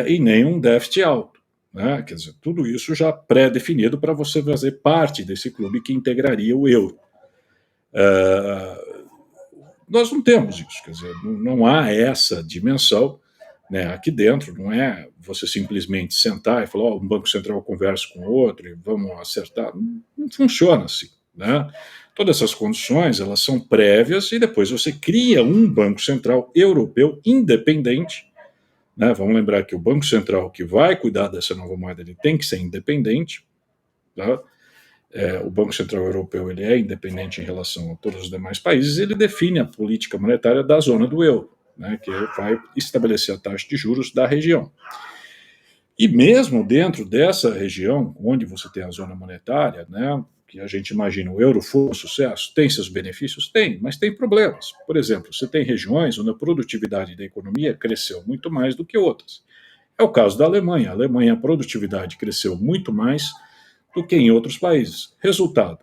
e nem um déficit alto, né? Quer dizer, tudo isso já pré-definido para você fazer parte desse clube que integraria o euro. Nós não temos isso, quer dizer, não há essa dimensão, né, aqui dentro. Não é você simplesmente sentar e falar, um Banco Central conversa com o outro e vamos acertar. Não funciona assim, né? Todas essas condições, elas são prévias e depois você cria um Banco Central Europeu independente, né? Vamos lembrar que o Banco Central que vai cuidar dessa nova moeda, ele tem que ser independente, tá? O Banco Central Europeu ele é independente em relação a todos os demais países, ele define a política monetária da zona do euro, né, que vai estabelecer a taxa de juros da região. E mesmo dentro dessa região, onde você tem a zona monetária, né, que a gente imagina o euro for um sucesso, tem seus benefícios? Tem, mas tem problemas. Por exemplo, você tem regiões onde a produtividade da economia cresceu muito mais do que outras. É o caso da Alemanha. A Alemanha, a produtividade cresceu muito mais do que em outros países. Resultado,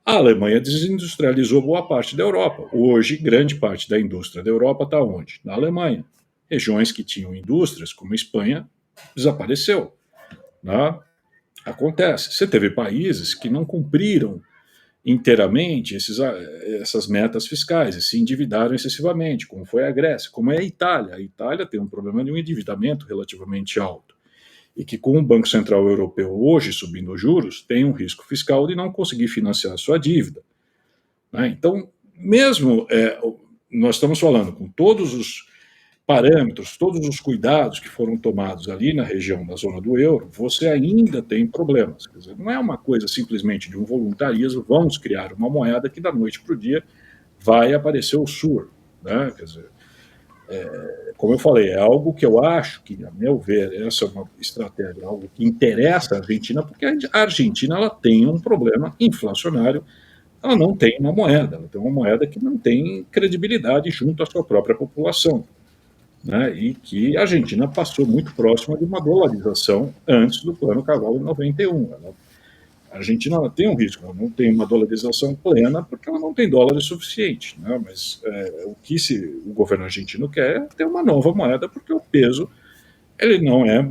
a Alemanha desindustrializou boa parte da Europa. Hoje, grande parte da indústria da Europa está onde? Na Alemanha. Regiões que tinham indústrias, como a Espanha, desapareceu, né? Acontece. Você teve países que não cumpriram inteiramente essas metas fiscais e se endividaram excessivamente, como foi a Grécia, como é a Itália. A Itália tem um problema de um endividamento relativamente alto e que, com o Banco Central Europeu hoje subindo os juros, tem um risco fiscal de não conseguir financiar a sua dívida, né? Então, mesmo nós estamos falando com todos os parâmetros, todos os cuidados que foram tomados ali na região da zona do euro, você ainda tem problemas. Quer dizer, não é uma coisa simplesmente de um voluntarismo, vamos criar uma moeda que da noite para o dia vai aparecer o SUR, né? Quer dizer, como eu falei, é algo que eu acho que, a meu ver, essa é uma estratégia, algo que interessa a Argentina, porque a Argentina ela tem um problema inflacionário, ela não tem uma moeda, ela tem uma moeda que não tem credibilidade junto à sua própria população, né? E que a Argentina passou muito próxima de uma dolarização antes do Plano Cavalo em 91. A Argentina ela tem um risco, ela não tem uma dolarização plena porque ela não tem dólares suficiente, né? Mas o que o governo argentino quer é ter uma nova moeda, porque o peso ele não é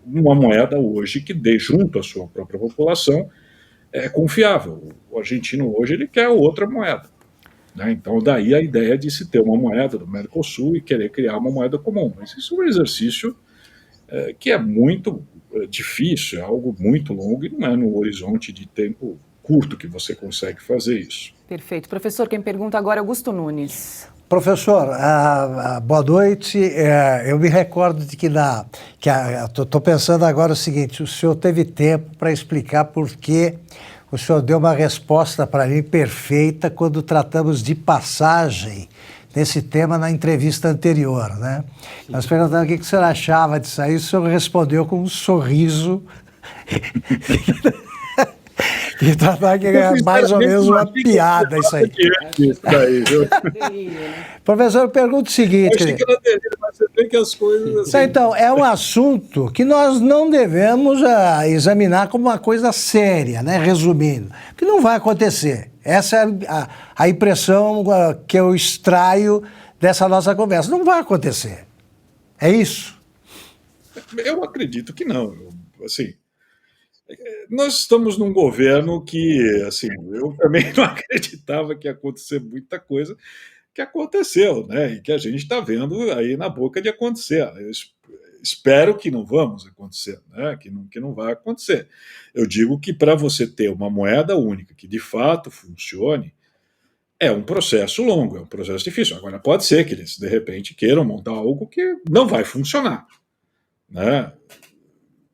uma moeda hoje que dê junto à sua própria população confiável. O argentino hoje ele quer outra moeda, né? Então daí a ideia de se ter uma moeda do Mercosul e querer criar uma moeda comum. Mas isso é um exercício que é muito difícil, é algo muito longo e não é no horizonte de tempo curto que você consegue fazer isso. Perfeito. Professor, quem pergunta agora é Augusto Nunes. Professor, boa noite. Eu me recordo de que estou pensando agora o seguinte, o senhor teve tempo para explicar por que o senhor deu uma resposta para mim perfeita quando tratamos de passagem nesse tema na entrevista anterior, né? Nós perguntamos o que o senhor achava disso aí, o senhor respondeu com um sorriso e tratava que é mais ou menos uma piada isso aí. Professor, eu pergunto o seguinte... Eu achei que era dele, mas você vê que as coisas assim... Então, é um assunto que nós não devemos examinar como uma coisa séria, né? Resumindo, que não vai acontecer. Essa é a impressão que eu extraio dessa nossa conversa. Não vai acontecer. É isso? Eu acredito que não. Assim, nós estamos num governo que, assim, eu também não acreditava que ia acontecer muita coisa, que aconteceu, né? E que a gente está vendo aí na boca de acontecer. Eu espero que não vamos acontecer, né? Que não vai acontecer. Eu digo que para você ter uma moeda única que de fato funcione, é um processo longo, é um processo difícil. Agora, pode ser que eles, de repente, queiram montar algo que não vai funcionar, né?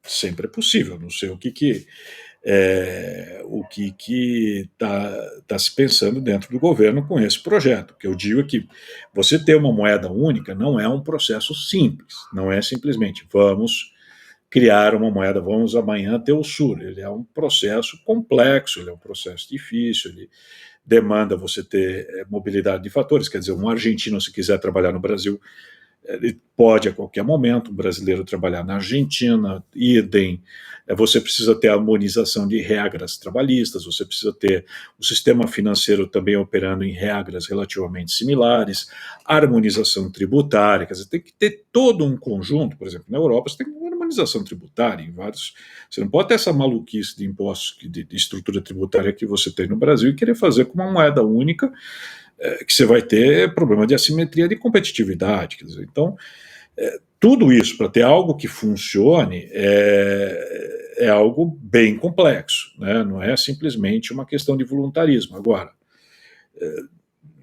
Sempre é possível. Não sei o que está se pensando dentro do governo com esse projeto. O que eu digo é que você ter uma moeda única não é um processo simples, não é simplesmente vamos criar uma moeda, vamos amanhã ter o SUR. Ele é um processo complexo, ele é um processo difícil, ele demanda você ter mobilidade de fatores, quer dizer, um argentino, se quiser trabalhar no Brasil, ele pode a qualquer momento, um brasileiro trabalhar na Argentina, idem, você precisa ter a harmonização de regras trabalhistas, você precisa ter o sistema financeiro também operando em regras relativamente similares, harmonização tributária, quer dizer, tem que ter todo um conjunto, por exemplo, na Europa você tem uma harmonização tributária em vários, você não pode ter essa maluquice de impostos, de estrutura tributária que você tem no Brasil e querer fazer com uma moeda única, que você vai ter problema de assimetria de competitividade, quer dizer, então tudo isso para ter algo que funcione é algo bem complexo, né? Não é simplesmente uma questão de voluntarismo. Agora,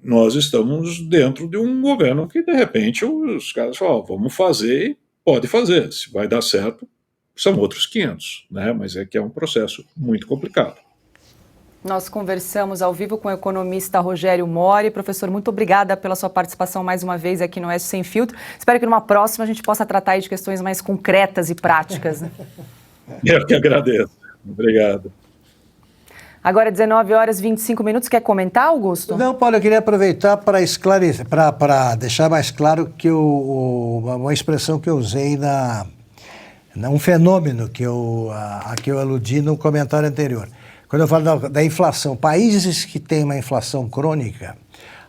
nós estamos dentro de um governo que de repente os caras falam, vamos fazer e pode fazer, se vai dar certo são outros 500, né? Mas é que é um processo muito complicado. Nós conversamos ao vivo com o economista Rogério Mori. Professor, muito obrigada pela sua participação mais uma vez aqui no Oeste Sem Filtro. Espero que numa próxima a gente possa tratar aí de questões mais concretas e práticas, né? Eu que agradeço. Obrigado. Agora 19h25. Quer comentar, Augusto? Não, Paulo, eu queria aproveitar para esclarecer, para deixar mais claro que uma expressão que eu usei um fenômeno a que eu aludi no comentário anterior. Quando eu falo da inflação, países que têm uma inflação crônica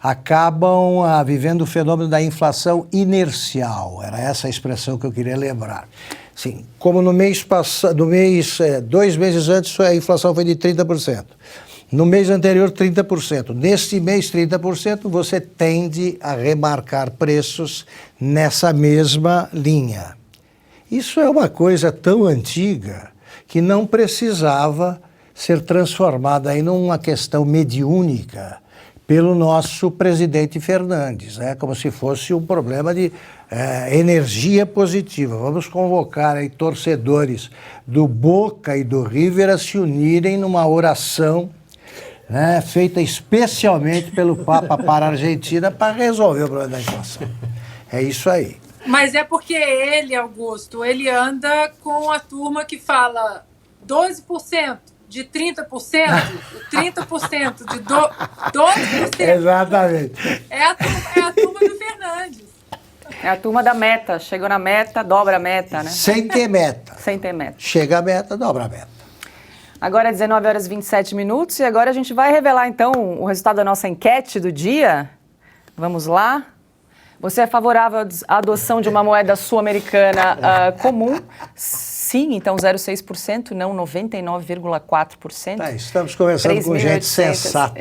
acabam vivendo o fenômeno da inflação inercial. Era essa a expressão que eu queria lembrar. Sim, como no mês passado, 2 meses antes, a inflação foi de 30%. No mês anterior, 30%. Neste mês, 30%, você tende a remarcar preços nessa mesma linha. Isso é uma coisa tão antiga que não precisava ser transformada aí numa questão mediúnica pelo nosso presidente Fernandes, né? Como se fosse um problema de energia positiva. Vamos convocar aí torcedores do Boca e do River a se unirem numa oração, né, feita especialmente pelo Papa para a Argentina para resolver o problema da inflação. É isso aí. Mas é porque ele, Augusto, ele anda com a turma que fala 12%. De 30%, 30% de 12%. Exatamente. É a turma do Fernandes. É a turma da meta. Chegou na meta, dobra a meta, né? Sem ter meta. Sem ter meta. Chega a meta, dobra a meta. Agora é 19h27 e agora a gente vai revelar então o resultado da nossa enquete do dia. Vamos lá. Você é favorável à adoção de uma moeda sul-americana comum? Sim, então 0,6%, não 99,4%. Tá, estamos conversando com gente sensata.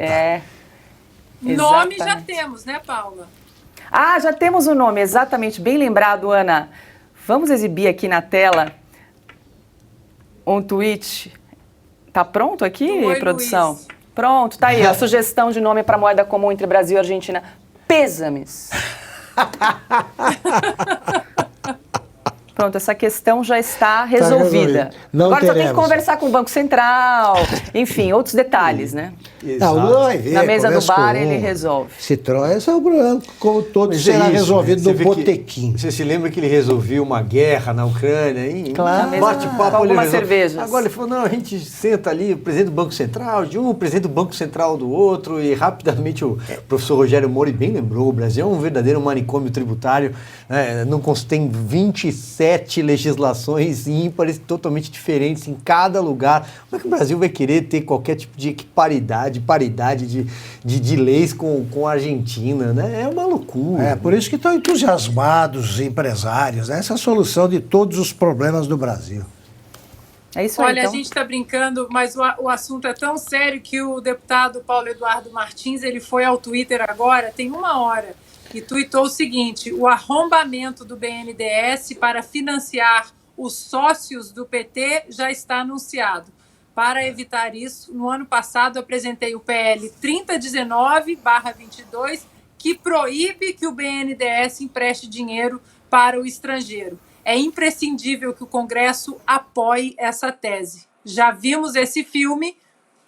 Nome já temos, né, Paula? Ah, já temos o nome, exatamente, bem lembrado, Ana. Vamos exibir aqui na tela um tweet. Tá pronto aqui, produção? Luiz. Pronto, tá aí a sugestão de nome para moeda comum entre Brasil e Argentina. Pêsames. Pronto, essa questão já está resolvida. Agora só tem que conversar com o Banco Central, enfim, outros detalhes, né? Não, vai ver, na mesa do bar ele resolve. Esse é o problema, como todo será resolvido no botequim. Você se lembra que ele resolveu uma guerra na Ucrânia? Claro. Bate-papo, algumas cervejas. Agora ele falou, não, a gente senta ali, o presidente do Banco Central de um, o presidente do Banco Central do outro, e rapidamente o professor Rogério Mori bem lembrou, o Brasil é um verdadeiro manicômio tributário, né? Tem 27 legislações ímpares totalmente diferentes em cada lugar. Como é que o Brasil vai querer ter qualquer tipo de paridade de leis com a Argentina, né? É uma loucura. É por isso que estão entusiasmados os empresários, né? Essa é a solução de todos os problemas do Brasil. É isso aí, Olha, então. a gente está brincando, mas o assunto é tão sério que o deputado Paulo Eduardo Martins, ele foi ao Twitter agora, tem 1 hora, e tuitou o seguinte: o arrombamento do BNDES para financiar os sócios do PT já está anunciado. Para evitar isso, no ano passado apresentei o PL 3019/22, que proíbe que o BNDES empreste dinheiro para o estrangeiro. É imprescindível que o Congresso apoie essa tese. Já vimos esse filme,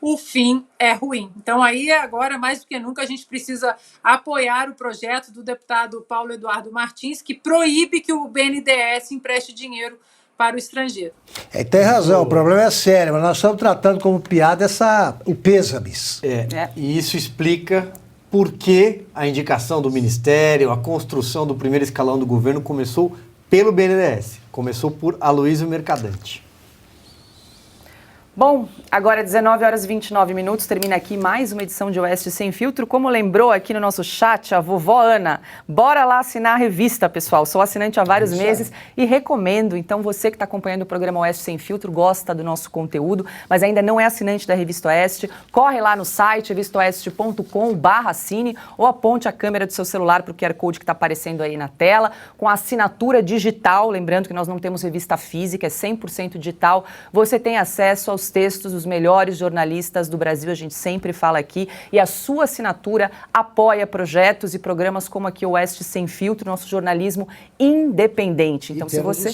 o fim é ruim. Então, aí, agora, mais do que nunca, a gente precisa apoiar o projeto do deputado Paulo Eduardo Martins, que proíbe que o BNDES empreste dinheiro para o estrangeiro. Tem razão, o problema é sério, mas nós estamos tratando como piada o pêsames. E isso explica por que a indicação do Ministério, a construção do primeiro escalão do governo começou pelo BNDES. Começou por Aloysio Mercadante. Bom, agora 19h29, termina aqui mais uma edição de Oeste Sem Filtro. Como lembrou aqui no nosso chat a vovó Ana, bora lá assinar a revista, pessoal. Sou assinante há vários meses e recomendo. Então, você que está acompanhando o programa Oeste Sem Filtro, gosta do nosso conteúdo, mas ainda não é assinante da Revista Oeste, corre lá no site revistaoeste.com/assine ou aponte a câmera do seu celular para o QR Code que está aparecendo aí na tela, com a assinatura digital. Lembrando que nós não temos revista física, é 100% digital. Você tem acesso aos textos dos melhores jornalistas do Brasil, a gente sempre fala aqui, e a sua assinatura apoia projetos e programas como aqui o Oeste Sem Filtro, nosso jornalismo independente. Então, se você...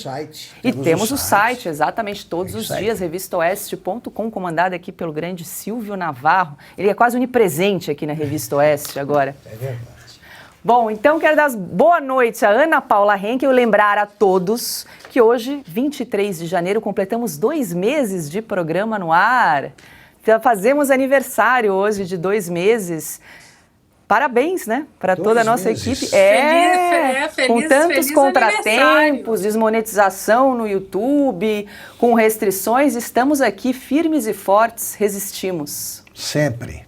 temos o site, exatamente, todos os dias, revistaoeste.com, comandado aqui pelo grande Silvio Navarro. Ele é quase onipresente aqui na Revista Oeste agora. É verdade. Bom, então quero dar boa noite a Ana Paula Henkel e lembrar a todos que hoje, 23 de janeiro, completamos 2 meses de programa no ar. Fazemos aniversário hoje de 2 meses. Parabéns, né? Para toda a nossa equipe. Com tantos contratempos, desmonetização no YouTube, com restrições, estamos aqui firmes e fortes, resistimos. Sempre.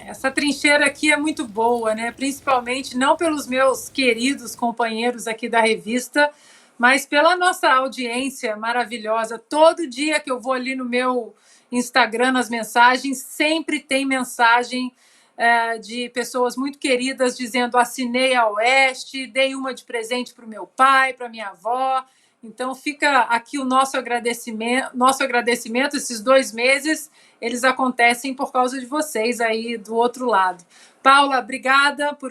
Essa trincheira aqui é muito boa, né? Principalmente não pelos meus queridos companheiros aqui da revista, mas pela nossa audiência maravilhosa. Todo dia que eu vou ali no meu Instagram, nas mensagens, sempre tem mensagem de pessoas muito queridas dizendo: assinei a Oeste, dei uma de presente para o meu pai, para minha avó. Então fica aqui o nosso agradecimento. Esses 2 meses, eles acontecem por causa de vocês aí do outro lado. Paula, obrigada por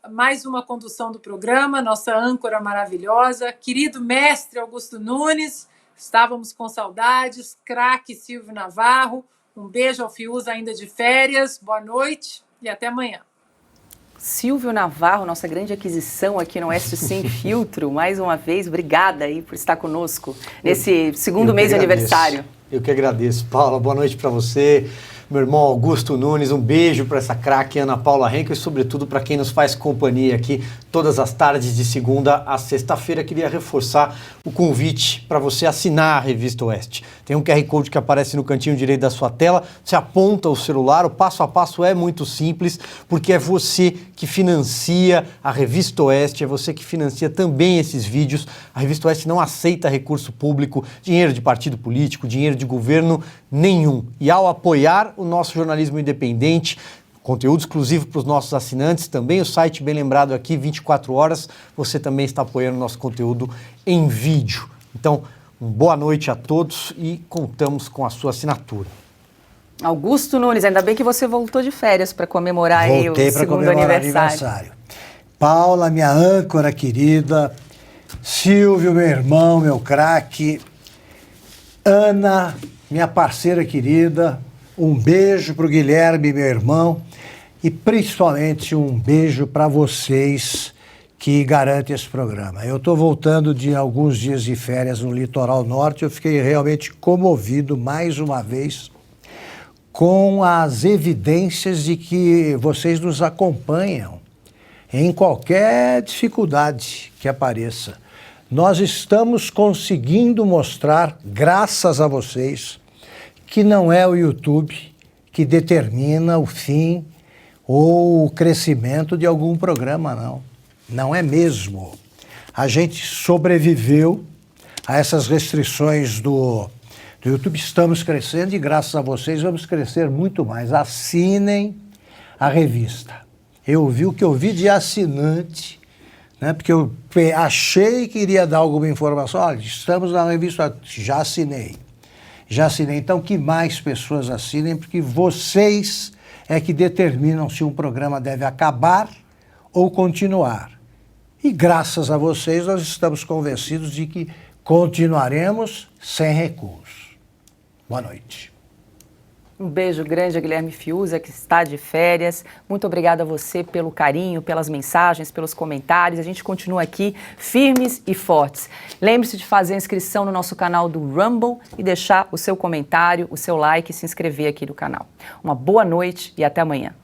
mais uma condução do programa, nossa âncora maravilhosa. Querido mestre Augusto Nunes, estávamos com saudades. Craque Silvio Navarro, um beijo ao Fiuza ainda de férias. Boa noite e até amanhã. Silvio Navarro, nossa grande aquisição aqui no Oeste Sem Filtro, mais uma vez, obrigada aí por estar conosco nesse segundo mês de aniversário. Eu que agradeço, Paula. Boa noite para você, meu irmão Augusto Nunes. Um beijo para essa craque Ana Paula Henkel e, sobretudo, para quem nos faz companhia aqui todas as tardes de segunda a sexta-feira. Queria reforçar o convite para você assinar a Revista Oeste. Tem um QR Code que aparece no cantinho direito da sua tela. Você aponta o celular, o passo a passo é muito simples, porque é você que financia a Revista Oeste, é você que financia também esses vídeos. A Revista Oeste não aceita recurso público, dinheiro de partido político, dinheiro de governo nenhum. E ao apoiar o nosso jornalismo independente, conteúdo exclusivo para os nossos assinantes, também o site bem lembrado aqui, 24 horas, você também está apoiando o nosso conteúdo em vídeo. Então, boa noite a todos e contamos com a sua assinatura. Augusto Nunes, ainda bem que você voltou de férias para comemorar aí o segundo aniversário. Paula, minha âncora querida, Silvio, meu irmão, meu craque, Ana, minha parceira querida, um beijo para o Guilherme, meu irmão, e principalmente um beijo para vocês que garantem esse programa. Eu estou voltando de alguns dias de férias no litoral norte, eu fiquei realmente comovido mais uma vez com as evidências de que vocês nos acompanham em qualquer dificuldade que apareça. Nós estamos conseguindo mostrar, graças a vocês, que não é o YouTube que determina o fim ou o crescimento de algum programa, não. Não é mesmo. A gente sobreviveu, a essas restrições do YouTube. Estamos crescendo e graças a vocês vamos crescer muito mais. Assinem a revista. Eu vi o que eu vi de assinante, né, porque eu achei que iria dar alguma informação. Olha, estamos na revista, já assinei. Então, que mais pessoas assinem, porque vocês é que determinam se um programa deve acabar ou continuar. E graças a vocês, nós estamos convencidos de que continuaremos sem recuos. Boa noite. Um beijo grande a Guilherme Fiuza, que está de férias. Muito obrigada a você pelo carinho, pelas mensagens, pelos comentários. A gente continua aqui firmes e fortes. Lembre-se de fazer a inscrição no nosso canal do Rumble e deixar o seu comentário, o seu like e se inscrever aqui no canal. Uma boa noite e até amanhã.